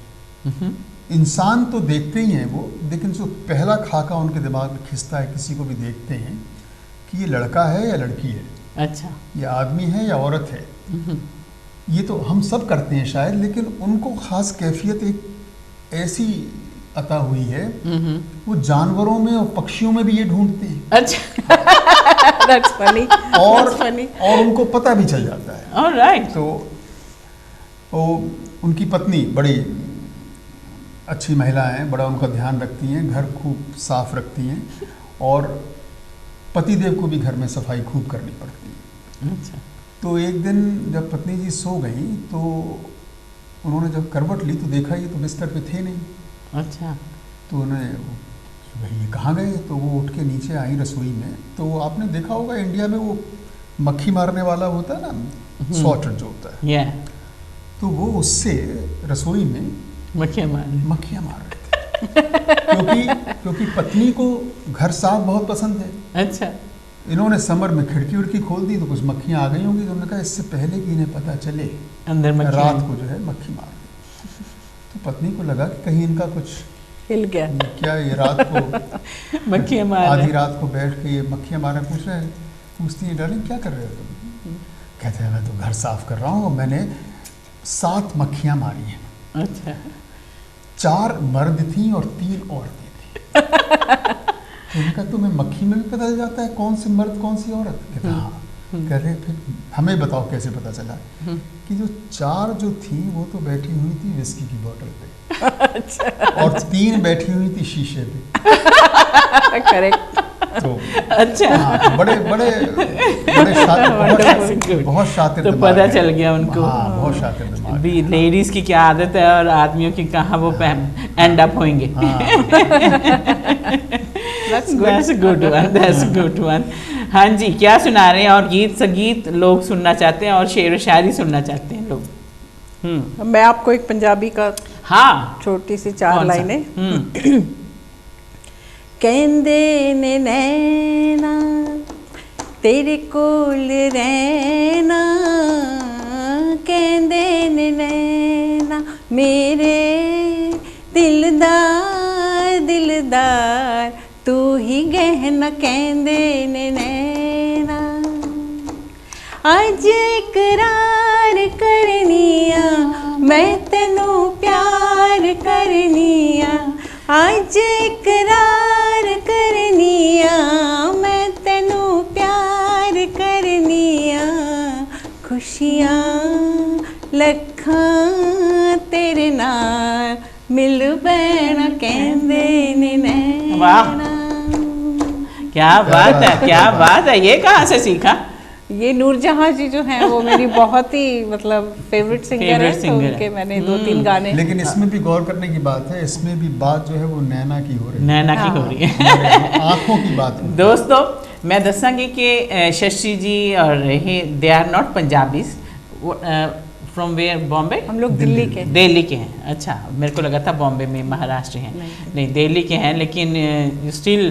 इंसान तो देखते ही हैं वो, लेकिन जो पहला खाका उनके दिमाग में खिंचता है, किसी को भी देखते हैं कि ये लड़का है या लड़की है, अच्छा, ये आदमी है या औरत है। ये तो हम सब करते हैं शायद, लेकिन उनको ख़ास कैफियत एक ऐसी अता हुई है, वो जानवरों में और पक्षियों में भी ये ढूंढते हैं। अच्छा, That's funny. और That's funny. और उनको पता भी चल जाता है। ऑलराइट। तो वो उनकी पत्नी बड़ी अच्छी महिला हैं, बड़ा उनका ध्यान रखती हैं, घर खूब साफ रखती हैं, और पतिदेव को भी घर में सफाई खूब करनी पड़ती है। अच्छा, तो एक दिन जब पत्नी जी सो गई तो उन्होंने जब करवट ली तो देखा ये तो बिस्तर पे थे नहीं। अच्छा, तो उन्हें भाई ये कहाँ गए? तो वो उठ के नीचे आई रसोई में। तो आपने देखा होगा इंडिया में वो मक्खी मारने वाला होता है ना, सॉर्टर जो होता है, तो वो उससे रसोई में मक्खियाँ मार रहे थे क्योंकि पत्नी को घर साफ बहुत पसंद है। अच्छा। इन्होंने समर में खिड़की उड़की खोल दी तो कुछ मक्खियाँ आ गई होंगी, तो उन्होंने कहा इससे पहले कि इन्हें पता चले अंदर रात को जो है मक्खी मार दी। तो पत्नी को लगा कि कहीं इनका कुछ हिल गया क्या, ये रात को मक्खियाँ मार, आधी रात को बैठ के ये मक्खियाँ मारे। पूछती है डार्लिंग क्या कर रहे हो तुम? कहते हैं मैं तो घर साफ कर रहा हूँ, मैंने 7 मक्खियाँ मारी हैं। अच्छा। 4 मर्द थी और 3 औरतें थी। तो उन्होंने कहा तुम्हें मक्खी में भी पता चल जाता है कौन से मर्द कौन सी औरत? कहते हाँ। कह रहे फिर हमें बताओ कैसे पता चला? कि जो 4 जो थी वो तो बैठी हुई थी विस्की की बोतल पे। अच्छा। और 3 बैठी हुई थी शीशे पे। करेक्ट। तो अच्छा, हाँ, बड़े शातिर, बहुत शातिर। तो पता चल गया उनको। हाँ, बहुत शातिर दिमाग। भी लेडीज की क्या आदत है और आदमियों की कहाँ वो एंड अप होंगे। That's a good one। हाँ जी, क्या सुना रहे हैं? और गीत संगीत लोग सुनना चाहते हैं और शेर व शायरी सुनना चाहते हैं लोग। मैं आपको एक पंजाबी का छोटी सी 4 लाइनें। कहंदे ने नैना तेरे कोल रहना, कहंदे ने नैना मेरे दिलदार दिलदार तू ही गहना, कहंदे ने नैना अज इकरार करनिया मैं तेनू प्यार करनिया, अज इकरार करनिया मैं तेनू प्यार करनिया, खुशियाँ लखां तेरे नाल मिल बैना, कहंदे ने नैना। वाह, क्या बात है, क्या बात है। ये कहाँ से सीखा? ये नूरजहां जी जो हैं वो मेरी बहुत ही मतलब फेवरेट सिंगर है, तो उनके मैंने 2-3 गाने। लेकिन इसमें भी गौर करने की बात है, इसमें भी बात जो है वो नैना की हो रही है, नैना की हो रही है, आंखों की बात है। दोस्तों मैं दसांगी कि शशि जी और they are not Punjabis, from where? Bombay? हम लोग दिल्ली के हैं। अच्छा, मेरे को लगा था बॉम्बे में महाराष्ट्र हैं। नहीं, दिल्ली के हैं, लेकिन you still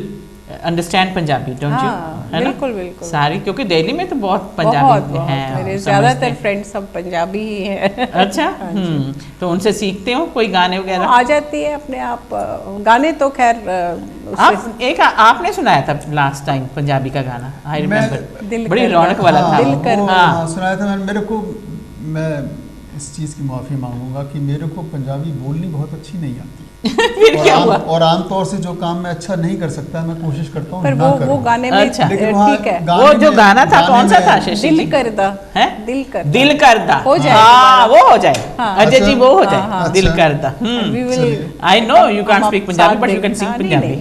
understand Punjabi, don't you? है ना? बिल्कुल बिल्कुल सारी, क्योंकि दिल्ली में तो बहुत पंजाबी हैं, मेरे ज़्यादातर फ्रेंड्स सब पंजाबी ही हैं। अच्छा। तो उनसे सीखते हो कोई गाने वगैरह? आ जाती है अपने आप। गाने तो खैर आपने सुनाया था लास्ट टाइम पंजाबी का गाना, आई रिमेम्बर, बड़ी रौनक वाला था। दिल कर सुनाया था मैंने। मेरे को, मैं इस चीज़ की माफ़ी मांगूंगा कि मेरे को पंजाबी बोलनी बहुत अच्छी नहीं आती। और आमतौर से जो काम मैं अच्छा नहीं कर सकता, मैं कोशिश करता हूँ ना करूँ। वो गाने में अच्छा, ठीक है। वो जो गाना था कौन सा था? दिल करदा है, दिल करदा हो जाए। हाँ, वो हो जाए। अजय जी वो हो जाए, दिल करदा। I know you can't speak Punjabi but you can sing Punjabi.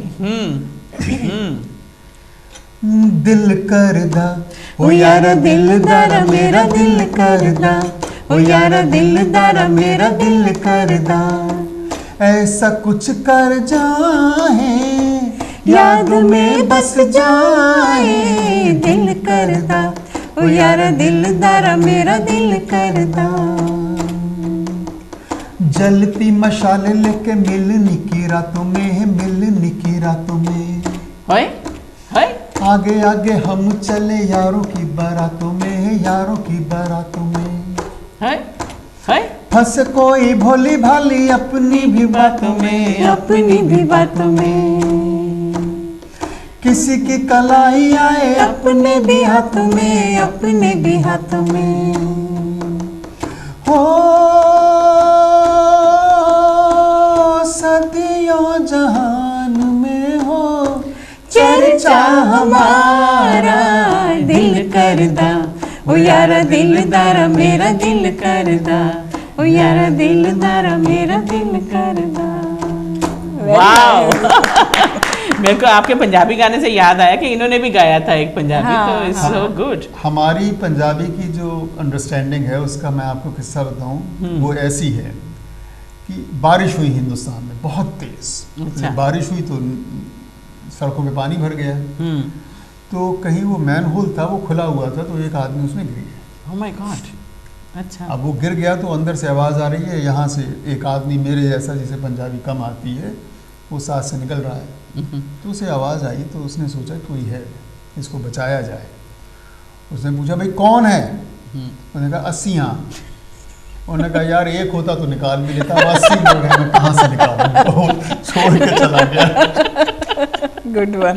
दिल करदा ओ यारा दिलदारा मेरा दिल करदा, ओ यारा दिलदारा मेरा दिल करदा, ऐसा कुछ कर जाए याद में बस जाए, दिल करदा ओ यारा दिलदारा मेरा दिल करदा, जलती मशाल लेके मिलनी की रातों में, मिलनी की रातों में, आगे आगे हम चले यारों की बारातों में, यारों की बारातों में, फंस कोई भोली भाली अपनी भी बातों में, अपनी भी बातों में, किसी की कलाई आए अपने भी हाथों में, अपने भी हाथों में, हो सदियों जहान में हो चर्चा हमारा, दिल करदा ओ यारा दिलदारा मेरा दिल करदा, ओ यारा दिलदारा मेरा दिल करदा। वाओ। मेरे को आपके पंजाबी गाने से याद आया कि इन्होंने भी गाया था एक पंजाबी, तो इट्स सो गुड। हमारी पंजाबी की जो अंडरस्टैंडिंग है उसका मैं आपको किस्सा बताऊं, वो ऐसी है कि बारिश हुई हिंदुस्तान में बहुत तेज। अच्छा। बारिश हुई तो सड़कों पे पानी भर गया, तो कहीं वो मैन होल था वो खुला हुआ था, तो एक आदमी उसमें गिर गया। Oh my God. अच्छा। अब वो गिर गया तो अंदर से आवाज़ आ रही है, यहाँ से एक आदमी मेरे जैसा, जिसे पंजाबी कम आती है, वो साथ से निकल रहा है। तो उसे आवाज़ आई तो उसने सोचा कोई है, इसको बचाया जाए। उसने पूछा भाई कौन है? उन्होंने कहा 80। उन्होंने कहा यार एक होता तो निकाल भी लेता, 80 लोग हैं, मैं कहाँ से निकालूंगा? छोड़ के चला गया। Good one.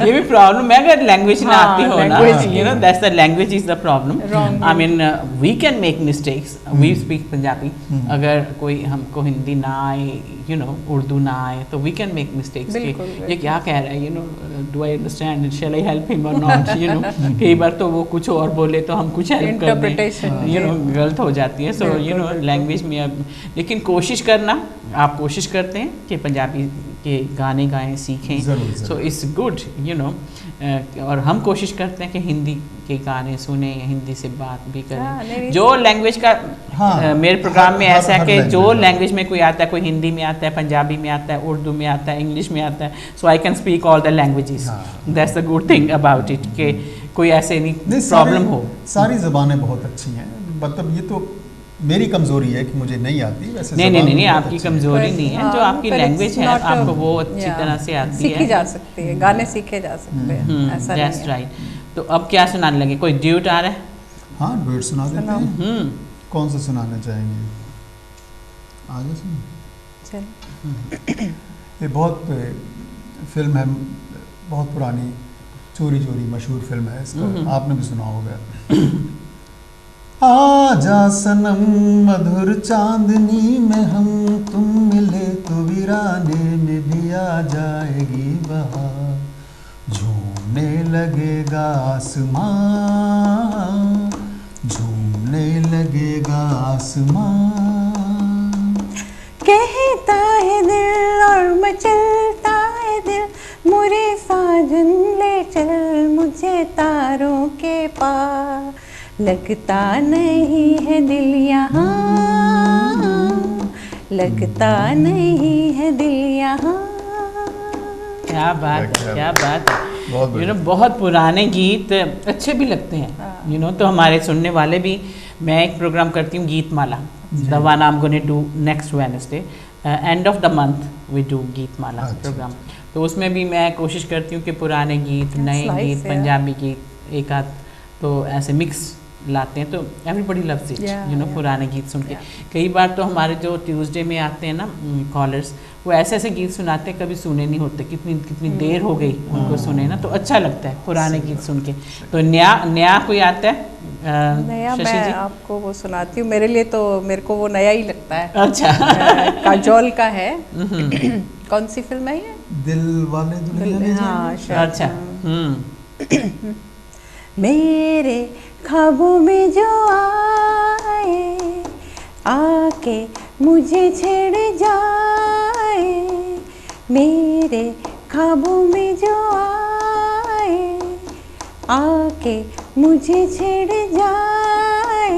ये भी प्रॉब्लम है अगर लैंग्वेज ना आती हो ना, you know that's the language is the problem. I mean we can make mistakes, we speak Punjabi, अगर कोई हमको हिंदी ना आए, यू नो उर्दू ना आए, तो वी कैन मेक मिस्टेक्स कि ये क्या कह रहा है, you know do I understand, shall I help him और नॉट, यू नो कई बार तो वो कुछ और बोले तो हम कुछ हेल्प कर दें, यू नो गलत हो जाती है। सो यू नो लैंग्वेज में अब लेकिन कोशिश करना, आप कोशिश करते हैं कि पंजाबी के गाने गाएं, सीखें, so it's good, you no. और हम कोशिश करते हैं कि हिंदी के गाने सुने, हिंदी से बात भी करें। जो लैंग्वेज का मेरे प्रोग्राम में ऐसा है कि जो लैंग्वेज में कोई आता है, कोई हिंदी में आता है, पंजाबी में आता है, उर्दू में आता है, इंग्लिश में आता है, so I can speak all the languages. That's the good thing about it कि कोई ऐसे नहीं प्रॉब्लम हो। सारी ज़बानें बहुत अच्छी हैं, मतलब ये तो मेरी कमजोरी है कि मुझे नहीं आती। वैसे नहीं, आपकी कमजोरी नहीं है, जो आपकी लैंग्वेज है आपको वो अच्छी तरह से आती है, सीखी जा सकती है, गाने सीखे जा सकते हैं, ऐसा नहीं है। राइट। तो अब क्या सुनाने लगे? कोई ड्यूट आ रहा है? हाँ, ड्यूट सुना देते हैं। कौन सा सुनाना चाहेंगे? आगे सुन। ये बहुत फिल्म है, बहुत पुरानी, चोरी चोरी मशहूर फिल्म है, इसका आपने भी सुना होगा। आजा सनम मधुर चांदनी में हम तुम मिले तो वीराने में भी आ जाएगी बहार, झूमने लगेगा आसमां, झूमने लगेगा आसमां। कहता है दिल और मचलता है दिल, मुझे साजन ले चल मुझे तारों के पार, लगता नहीं है दिल यहाँ, लगता नहीं है दिल यहाँ। क्या बात है, क्या बात है। यू नो बहुत पुराने गीत अच्छे भी लगते हैं, यू नो। तो हमारे सुनने वाले भी, मैं एक प्रोग्राम करती हूँ Geet Mala, the one I am going to do next Wednesday, end of the month we do Geet Mala programme. तो उसमें भी मैं कोशिश करती हूँ कि पुराने गीत, नए गीत, पंजाबी गीत एक आध तो ऐसे मिक्स लाते हैं, तो everybody loves it, you no. पुराने गीत सुन के कई बार तो हमारे जो ट्यूसडे में आते हैं ना कॉलर्स, वो ऐसे ऐसे गीत सुनाते हैं कभी सुने नहीं होते, कितनी देर हो गई उनको सुने ना, तो अच्छा लगता है पुराने गीत सुन के। तो नया कोई आता है? नया मैं आपको वो सुनाती हूँ, मेरे लिए तो मेरे को वो नया ही लगता है। अच्छा। काजोल का है। कौन सी फिल्म है ये? दिल वाले दुल्हनिया। हाँ, अच्छा। मेरे ख्वाबों में जो आए, आके मुझे छेड़ जाए, मेरे ख्वाबों में जो आए, आके मुझे छेड़ जाए,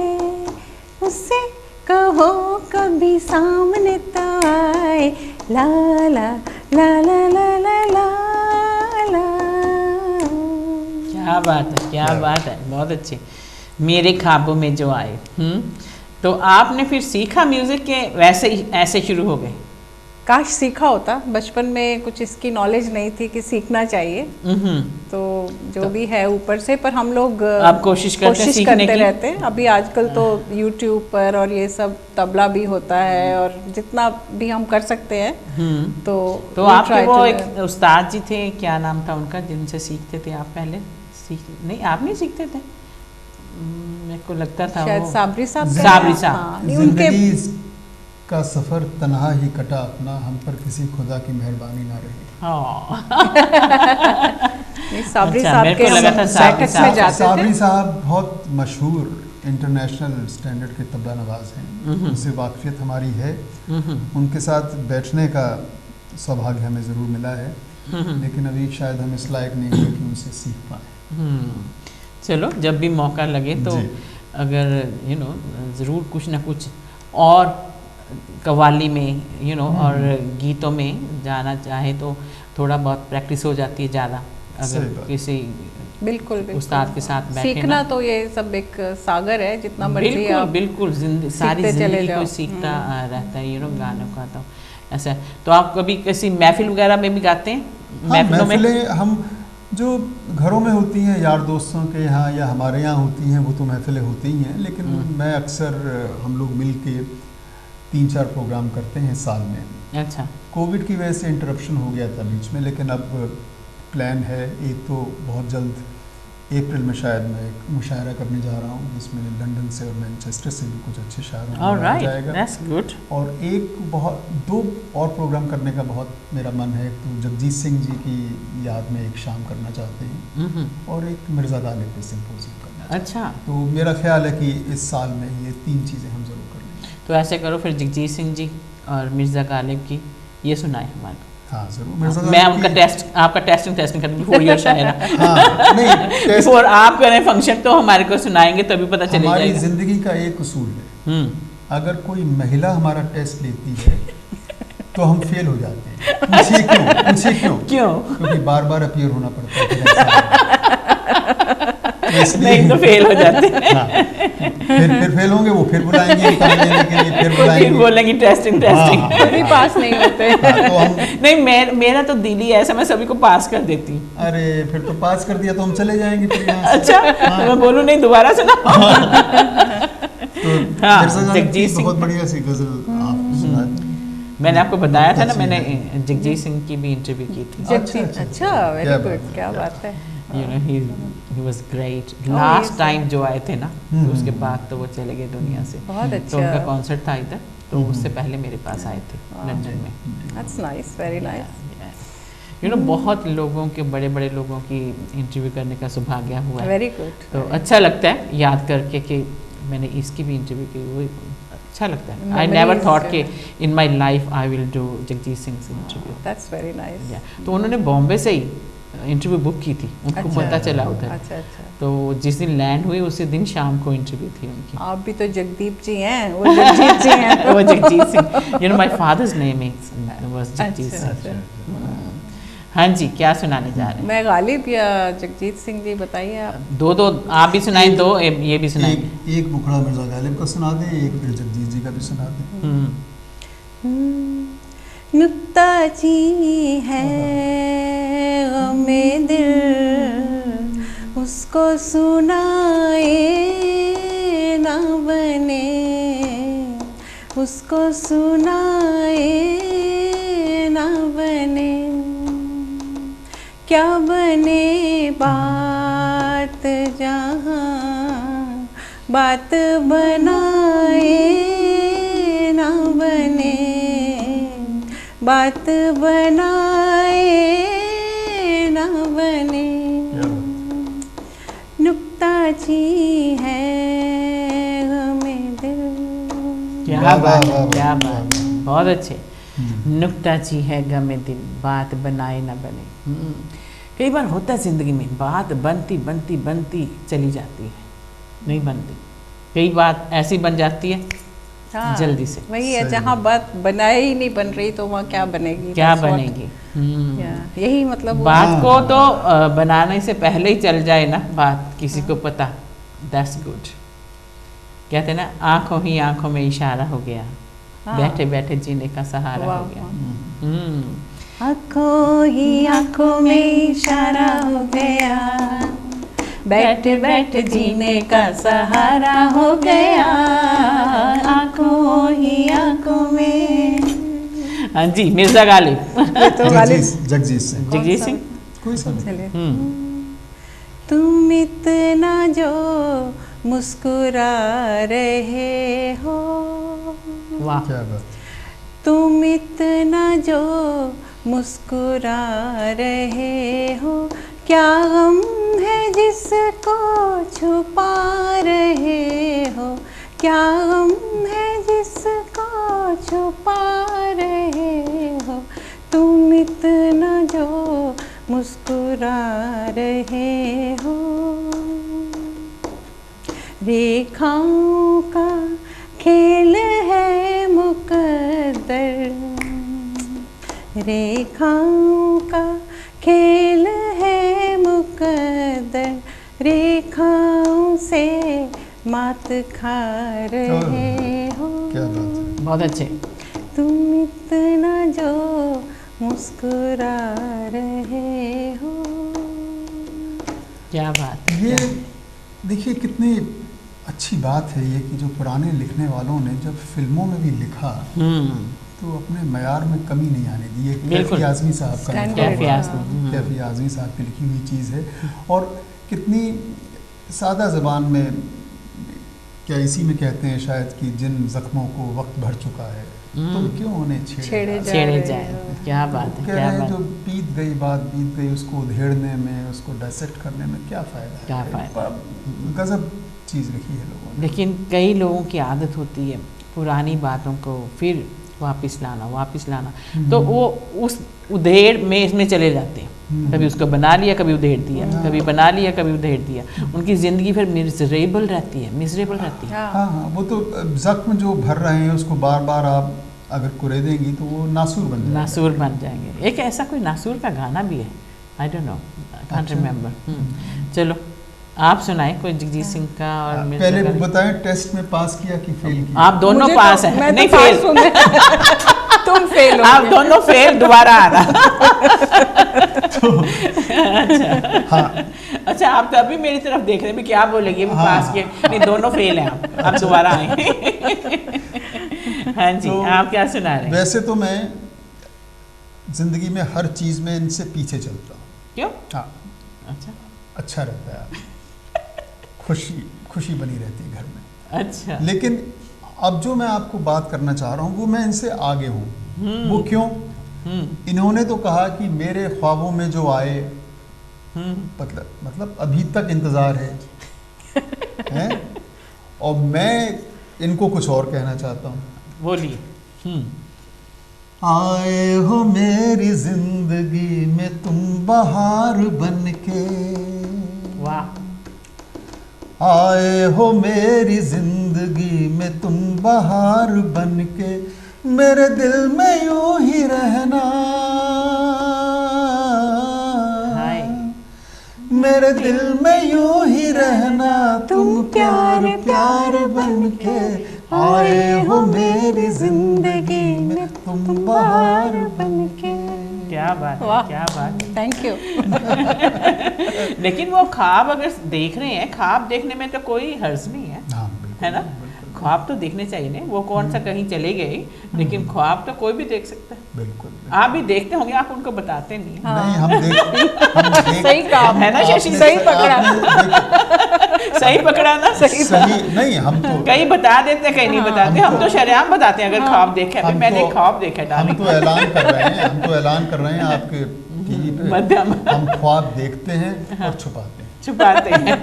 उससे कहो कभी सामने तो आए, ला ला ला ला ला ला ला ला। क्या बात है, क्या बात है, बहुत अच्छी। मेरे ख्वाबों में जो आए। तो आपने फिर सीखा म्यूजिक के वैसे ही ऐसे शुरू हो गए? काश सीखा होता, बचपन में कुछ इसकी नॉलेज नहीं थी कि सीखना चाहिए, तो जो भी है ऊपर से, पर हम लोग आप कोशिश करते रहते हैं। अभी आजकल तो यूट्यूब पर और ये सब तबला भी होता है, और जितना भी हम कर सकते हैं। तो आपके वो एक उस्ताद जी थे, क्या नाम था उनका, जिनसे सीखते थे आप पहले? नहीं, आप नहीं सीखते थे? मेरे को लगता था शायद साबरी साहब। साबरी साहब। जिंदगी का सफर तन्हा ही कटा अपना, हम पर किसी खुदा की मेहरबानी ना रही। साबरी साहब के बैठक में जाते थे। साबरी साहब बहुत मशहूर इंटरनेशनल स्टैंडर्ड के तबला नवाज हैं, उनसे वाकफियत हमारी है। उनके साथ बैठने का सौभाग्य हमें ज़रूर मिला है, लेकिन अभी शायद हम इस लायक नहीं हैं कि उनसे सीख पाए। चलो, जब भी मौका लगे तो अगर ज़रूर कुछ ना कुछ और कव्वाली में और गीतों में जाना चाहे तो थोड़ा बहुत प्रैक्टिस हो जाती है ज़्यादा, सही अगर बात। किसी बिल्कुल बिल्कुल। उस्ताद के साथ बैठे सीखना तो ये सब एक सागर है, जितना मर्जी बिल्कुल आप बिल्कुल सारी सीखते चले जिंदगी जाओ। कोई सीखता रहता है गानों का। तो ऐसा है। तो आप कभी किसी महफिल वगैरह में भी गाते हैं? हाँ, महफिलों में महफिलें हम जो घरों में होती हैं यार दोस्तों के यहाँ या हमारे यहाँ होती हैं, वो तो महफिलें होती ही हैं, लेकिन मैं अक्सर हम लोग मिल के 3-4 प्रोग्राम करते हैं साल में। अच्छा। कोविड की वजह से इंटरप्शन हो गया था बीच में, लेकिन अब प्लान है एक तो बहुत जल्द अप्रैल में शायद मैं एक मुशायरा करने जा रहा हूँ, जिसमें लंदन से और मैनचेस्टर से भी कुछ अच्छे शायरों को बुलाया जाएगा। That's good. और दो और प्रोग्राम करने का बहुत मेरा मन है। तो जगजीत सिंह जी की याद में एक शाम करना चाहते हैं और एक मिर्ज़ा गालिब पे सिंपोजियम करना चाहते हैं। अच्छा। तो मेरा ख्याल है कि इस साल में ये 3 चीज़ें हम ज़रूर कर लेंगे। तो ऐसे करो फिर जगजीत सिंह जी और मिर्ज़ा गालिब की ये सुनाए हमारे। हाँ ज़रूर। मिर्ज़ा मैं गालिब आपका टेस्टिंग करूँ बिफोर योर शायरा। हाँ नहीं, टेस्ट बिफोर आप करें फंक्शन तो हमारे को सुनाएंगे, तभी पता चलेगा। हमारी ज़िंदगी का एक उसूल है, अगर कोई महिला हमारा टेस्ट लेती है तो हम फेल हो जाते हैं। पूछिए क्यों? क्योंकि बार बार अपीयर होना पड़ता है। नहीं तो फेल हो जाते हैं। हाँ, फिर फेल होंगे, वो फिर बुलाएंगे काम लेने के लिए, फिर बुलाएंगे, फिर बोलेंगे टेस्टिंग। कभी पास नहीं होते। तो हम नहीं, मेरा तो दिल ही ऐसा, मैं सभी को पास कर देती हूँ। अरे फिर तो पास कर दिया तो हम चले जाएंगे फिर यहाँ से। अच्छा। हाँ। मैं बोलूँ नहीं, दोबारा सुना। तो हाँ, मिर्ज़ा गालिब की जगजीत सिंह। बहुत बढ़िया सी गजल आपने सुना दी। मैंने आपको बताया था ना, अच्छी मैंने है। जगजीत सिंह की भी इंटरव्यू की थी। अच्छा, वेरी क्या गुड, बात है, क्या क्या बात है। he was great। Last yes, time जो आए थे ना, तो उसके बाद तो वो चले गए दुनिया से। बहुत तो अच्छा। उनका कॉन्सर्ट था इधर, तो उससे पहले मेरे पास आए थे लंदन में। That's nice, very nice. बहुत लोगों के, बड़े बड़े लोगों की इंटरव्यू करने का सौभाग्य हुआ है। Very good. तो अच्छा लगता है याद करके कि मैंने इसकी भी इंटरव्यू की, वो अच्छा लगता है। आई नेवर थॉट कि in my life I will do Jagjit Singh से इंटरव्यू। That's very nice. तो उन्होंने बॉम्बे से ही इंटरव्यू बुक की थी, उनको अच्छा। पता चला उधर। अच्छा अच्छा। तो जिस दिन लैंड हुई उसी दिन शाम को इंटरव्यू थी उनकी। आप भी तो जगदीप जी हैं, वो जगजीत जी हैं। वो Jagjit Singh, my father's name is was Jagjit अच्छा, सिंह। हाँ जी, क्या सुनाने जा रहे हैं? मैं गालिब या जगजीत सिंह जी, बताइए आप। दो आप भी सुनाएं, दो ये भी सुनाएंगे। एक मुखड़ा मिर्ज़ा गालिब का सुना दें, एक फिर जगजीत जी का भी सुना दें। नुक्ता जी है गमे दिल, उसको सुनाए ना बने, उसको सुनाए ना बने। क्या बने बात जहाँ बात बनाए ना बने, बात बनाए ना बने। नुक्ता जी है हमें दिल। क्या बात है, क्या बात है, बहुत अच्छे। नुक्ता जी है गमे दिल, बात बनाए ना बने। कई बार होता है जिंदगी में, बात बनती बनती बनती चली जाती है, नहीं बनती। कई बात ऐसी बन जाती है हाँ, जल्दी से। वही है, जहाँ बात बनाए ही नहीं बन रही तो वहाँ क्या बनेगी? क्या That's what- बनेगी? यही मतलब वो- बात को तो बनाने से पहले ही चल जाए ना बात, किसी को पता, दैट्स गुड। कहते हैं ना, आंखों ही आंखों में इशारा हो गया, हाँ। बैठे बैठे जीने का सहारा वाह, हो गया। वाह। आंखों ही आंखों में इशारा हो गया, बैठे बैठे जीने का सहारा हो गया, आंखों ही आंखों में। हाँ जी, मिर्ज़ा गालिब। तो गालिब जगजीत सिंह, जगजीत सिंह। कोई सा नहीं। चलिए। तुम इतना जो मुस्कुरा रहे हो, वाह, क्या बात। तुम इतना जो मुस्कुरा रहे हो, क्या गम है जिसको छुपा रहे हो, क्या गम है जिसको छुपा रहे हो, तुम इतना जो मुस्कुरा रहे हो। रेखाओं का खेल है मुकद्दर रेखाओं का खेल है मुकद्दर, रेखाओं से मात खा रहे हो। क्या बात है। बहुत अच्छे। तुम इतना जो मुस्कुरा रहे हो। क्या बात है। ये देखिए कितनी अच्छी बात है ये कि जो पुराने लिखने वालों ने जब फिल्मों में भी लिखा तो अपने मयार में कमी नहीं आने दी। ये बिल्कुल। कैफी आज़मी साहब का Standard, लिखा हुआ है। हाँ। कैफी आज़मी साहब की लिखी हुई चीज़ है और कितनी सादा ज़बान में, क्या इसी में कहते हैं शायद कि जिन जख्मों को वक्त भर चुका है तो क्यों उन्हें छेड़े जा छेड़े रहे जाए। हो। क्या बात है, कह क्या रहे हैं बात जो बीत गई बात बीत गई, उसको उधेड़ने में, उसको डायसेक्ट करने में क्या फ़ायदा है। क्या फ़ायदा। गजब चीज़ लिखी है लोगों ने। लेकिन कई लोगों की आदत होती है पुरानी बातों को फिर वापस लाना, तो वो उस उधेड़ में इसमें चले जाते हैं। कभी उसको बना लिया, कभी उधेड़ दिया, कभी बना लिया, कभी उधेड़ दिया। उनकी ज़िंदगी फिर मिजरेबल रहती है। हाँ, वो तो जख्म जो भर रहे हैं उसको बार बार आप अगर कुरेदेंगी तो वो नासूर बन जाएगा। नासूर बन जाएंगे। एक ऐसा कोई नासूर का गाना भी है, I don't know, I can't remember. चलो आप सुनाएं कोई जगजीत सिंह का। और पहले बताएं टेस्ट में पास किया कि फेल किया। आप दोनों मुझे पास तो, हैं। मैं नहीं तो फेल। पास हूँ मैं। तुम फेल हो। आप दोनों फेल, दोबारा आना। हाँ, अच्छा आप तो अभी मेरी तरफ देख रहे हैं भी क्या बोलेगी, अभी पास किए। नहीं, दोनों फेल हैं आप दोबारा आएंगे। हाँ जी, तो आप क्या सुना रहे हैं? वैसे तो मैं जिंदगी में हर चीज़ में इनसे पीछे चलता हूँ। क्यों? हाँ, अच्छा रहता है, खुशी बनी रहती है घर में। अच्छा। लेकिन अब जो मैं आपको बात करना चाह रहा हूँ वो मैं इनसे आगे हूँ। वो क्यों? इन्होंने तो कहा कि मेरे ख्वाबों में जो आए, मतलब अभी तक इंतज़ार है? और मैं इनको कुछ और कहना चाहता हूँ। बोलिए। आए हो मेरी जिंदगी में तुम बहार बन के, वाह। आए हो मेरी जिंदगी में तुम बहार बन के, मेरे दिल में यूं ही रहना, मेरे दिल में यूं ही रहना, तुम प्यार प्यार बन के, आए हो मेरी जिंदगी में तुम बहार बन के। क्या बात है, क्या बात है। Thank you. लेकिन वो ख्वाब अगर देख रहे हैं, ख्वाब देखने में तो कोई हर्ज नहीं है, हाँ, है ना? ख्वाब तो देखने चाहिए ना, वो कौन सा कहीं चले गए, लेकिन ख्वाब तो कोई भी देख सकता है। बिल्कुल। आप भी देखते होंगे, आप उनको बताते नहीं हैं। नहीं, हम देख सही कहा है ना शशि? सही पकड़ा। सही पकड़ा ना? सही नहीं, हम तो कहीं बता देते हैं, कहीं नहीं बताते। हम तो शरेआम बताते हैं अगर ख्वाब देखे। अभी मैंने ख्वाब देखा हम डाली। तो ऐलान कर रहे हैं आपके टीवी पे। मध्यम। हम ख्वाब देखते हैं और छुपाते हैं।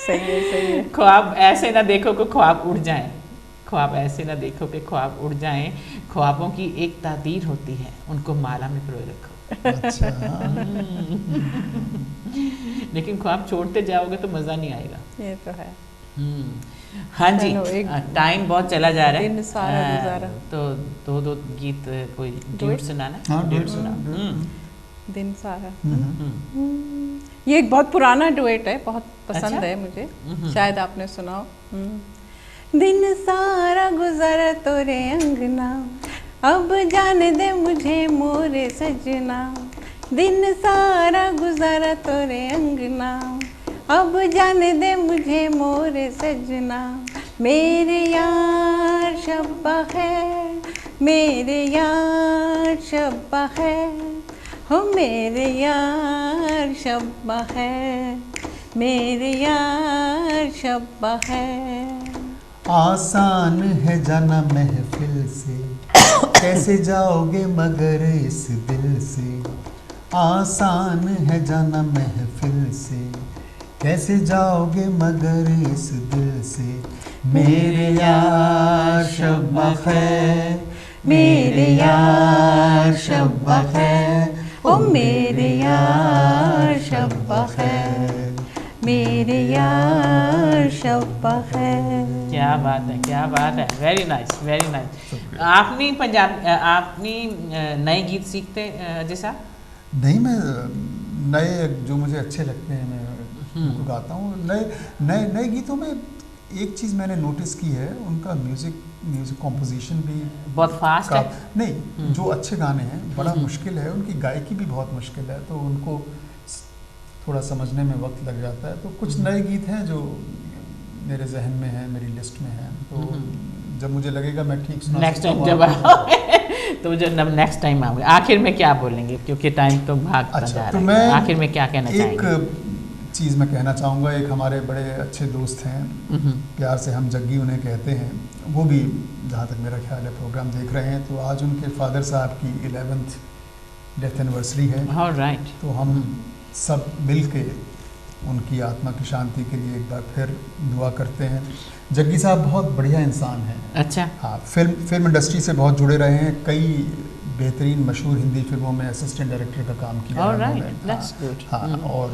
सही है। ख्वाब ऐसे ना देखो कि ख्वाब उड़ जाएं, ख्वाब ऐसे ना देखो कि ख्वाब उड़ जाएं। ख्वाबों की एक तादीर होती है, उनको माला में पिरोए रखो। अच्छा। लेकिन ख्वाब छोड़ते जाओगे तो मज़ा नहीं आएगा। ये तो है। हाँ जी, चलो, टाइम बहुत चला जा रहा है। दिन सारा गुजारा। तो दो गीत कोई ड्यूट सुनाना। हाँ, ड्यूट सुना। दिन सारा। ये एक बहुत पुराना डुएट है, बहुत पसंद अच्छा? है मुझे, शायद आपने सुना हो। दिन सारा गुजारा तोरे अंगना, अब जाने दे मुझे मोरे सजना, दिन सारा गुजारा तोरे अंगना, अब जाने दे मुझे मोरे सजना, मेरे यार शब्बा है, मेरे यार शब्बा है, हो मेरे यार शब्बा है, मेरे यार शब्बा है। आसान है जाना महफिल से, कैसे जाओगे मगर इस दिल से, आसान है जाना महफिल से, कैसे जाओगे मगर इस दिल से, मेरे यार शब्बा है, मेरे यार शब्बा है, ओ मेरे यार शब्बा है, मेरे यार शब्बा है। क्या बात है, क्या बात है। Very nice, very nice. आप नहीं पंजाब आप नहीं नए गीत सीखते अजय साहब? नहीं, मैं नए जो मुझे अच्छे लगते हैं मैं उनको गाता हूँ। नए गीतों में एक चीज़ मैंने नोटिस की है, उनका म्यूज़िक कॉम्पोजिशन भी बहुत फास्ट है। नहीं, जो अच्छे गाने हैं बड़ा मुश्किल है, उनकी गायकी भी बहुत मुश्किल है, तो उनको थोड़ा समझने में वक्त लग जाता है। तो कुछ नए गीत हैं जो मेरे जहन में हैं, मेरी लिस्ट में हैं, तो जब मुझे लगेगा मैं ठीक सुना नेक्स्ट टाइम जब तो जब नेक्स्ट टाइम आओगे आखिर में क्या बोलेंगे, क्योंकि टाइम तो भागता जा रहा है। तो मैं आखिर में क्या कहना चाहेंगे? एक चीज़ मैं कहना चाहूँगा, एक हमारे बड़े अच्छे दोस्त हैं, प्यार से हम जग्गी उन्हें कहते हैं, वो भी जहाँ तक मेरा ख्याल है प्रोग्राम देख रहे हैं, तो आज उनके फादर साहब की 11th डेथ एनिवर्सरी है। राइट। तो हम सब मिल के उनकी आत्मा की शांति के लिए एक बार फिर दुआ करते हैं। जग्गी साहब बहुत बढ़िया इंसान हैं। अच्छा। हाँ, फिल्म इंडस्ट्री से बहुत जुड़े रहे हैं, कई बेहतरीन मशहूर हिंदी फिल्मों में असिस्टेंट डायरेक्टर का काम किया है उन्होंने। हाँ, और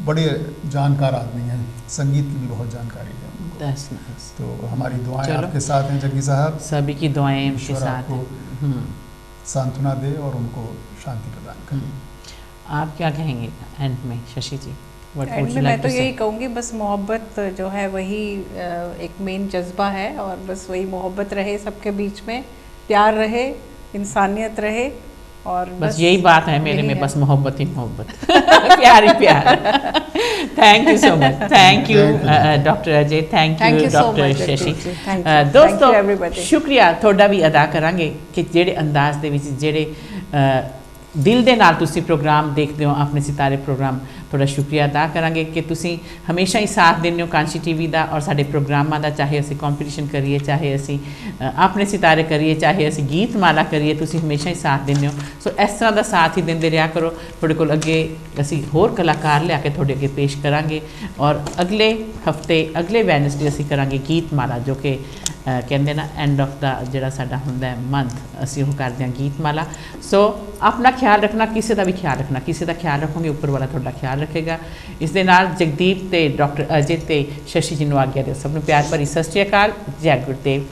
बड़े जानकार आदमी हैं, संगीत की भी बहुत जानकारी है। That's nice. तो हमारी दुआएं आपके साथ हैं जग्गी साहब, सभी की दुआएं उनके साथ हैं। सांत्वना दे और उनको शांति प्रदान करे। आप क्या कहेंगे एंड में शशि जी? एंड में मैं तो यही कहूँगी, बस मोहब्बत जो है वही एक मेन जज्बा है, और बस वही मोहब्बत रहे सबके बीच में, प्यार रहे, इंसानियत रहे, और बस यही बात है मेरे में, बस मोहब्बत ही मोहब्बत प्यार ही प्यार। Thank you so much. Thank you doctor Ajay, thank you doctor Shashi. दोस्तों शुक्रिया थोड़ा भी अदा करांगे कि जेड़े अंदाज दे विच जेड़े दिल दे नाल तुसी प्रोग्राम देखते हो, अपने सितारे प्रोग्राम, थोड़ा शुक्रिया अदा करांगे कि तुसी हमेशा ही साथ देने हो कांशी टीवी दा और साडे प्रोग्रामां दा, चाहे असी कॉम्पीटिशन करिए, चाहे असी अपने सितारे करिए, चाहे असी गीत माला करिए, तुसी हमेशा ही साथ देने हो। सो इस तरह का साथ ही देंदे रहा करो। थोड़े कोल अगे असी होर कलाकार लिया के थोड़े अगे पेश करांगे, और अगले हफ्ते अगले वैनसडे असी करांगे गीत माला, जो कि कहते ना एंड ऑफ द जिहड़ा साडा हुंदा है मंथ, असी वो करते हैं गीत माला। सो अपना ख्याल रखना, किसी का भी ख्याल रखना, किसी का ख्याल रखोगे उपर वाला थोड़ा ख्याल रखेगा। इस दे नाल जगदीप ते डॉक्टर अजय ते शशि जी नूं आग्या दिओ। सब नूं प्यार भरी सत श्री अकाल, जय गुरुदेव।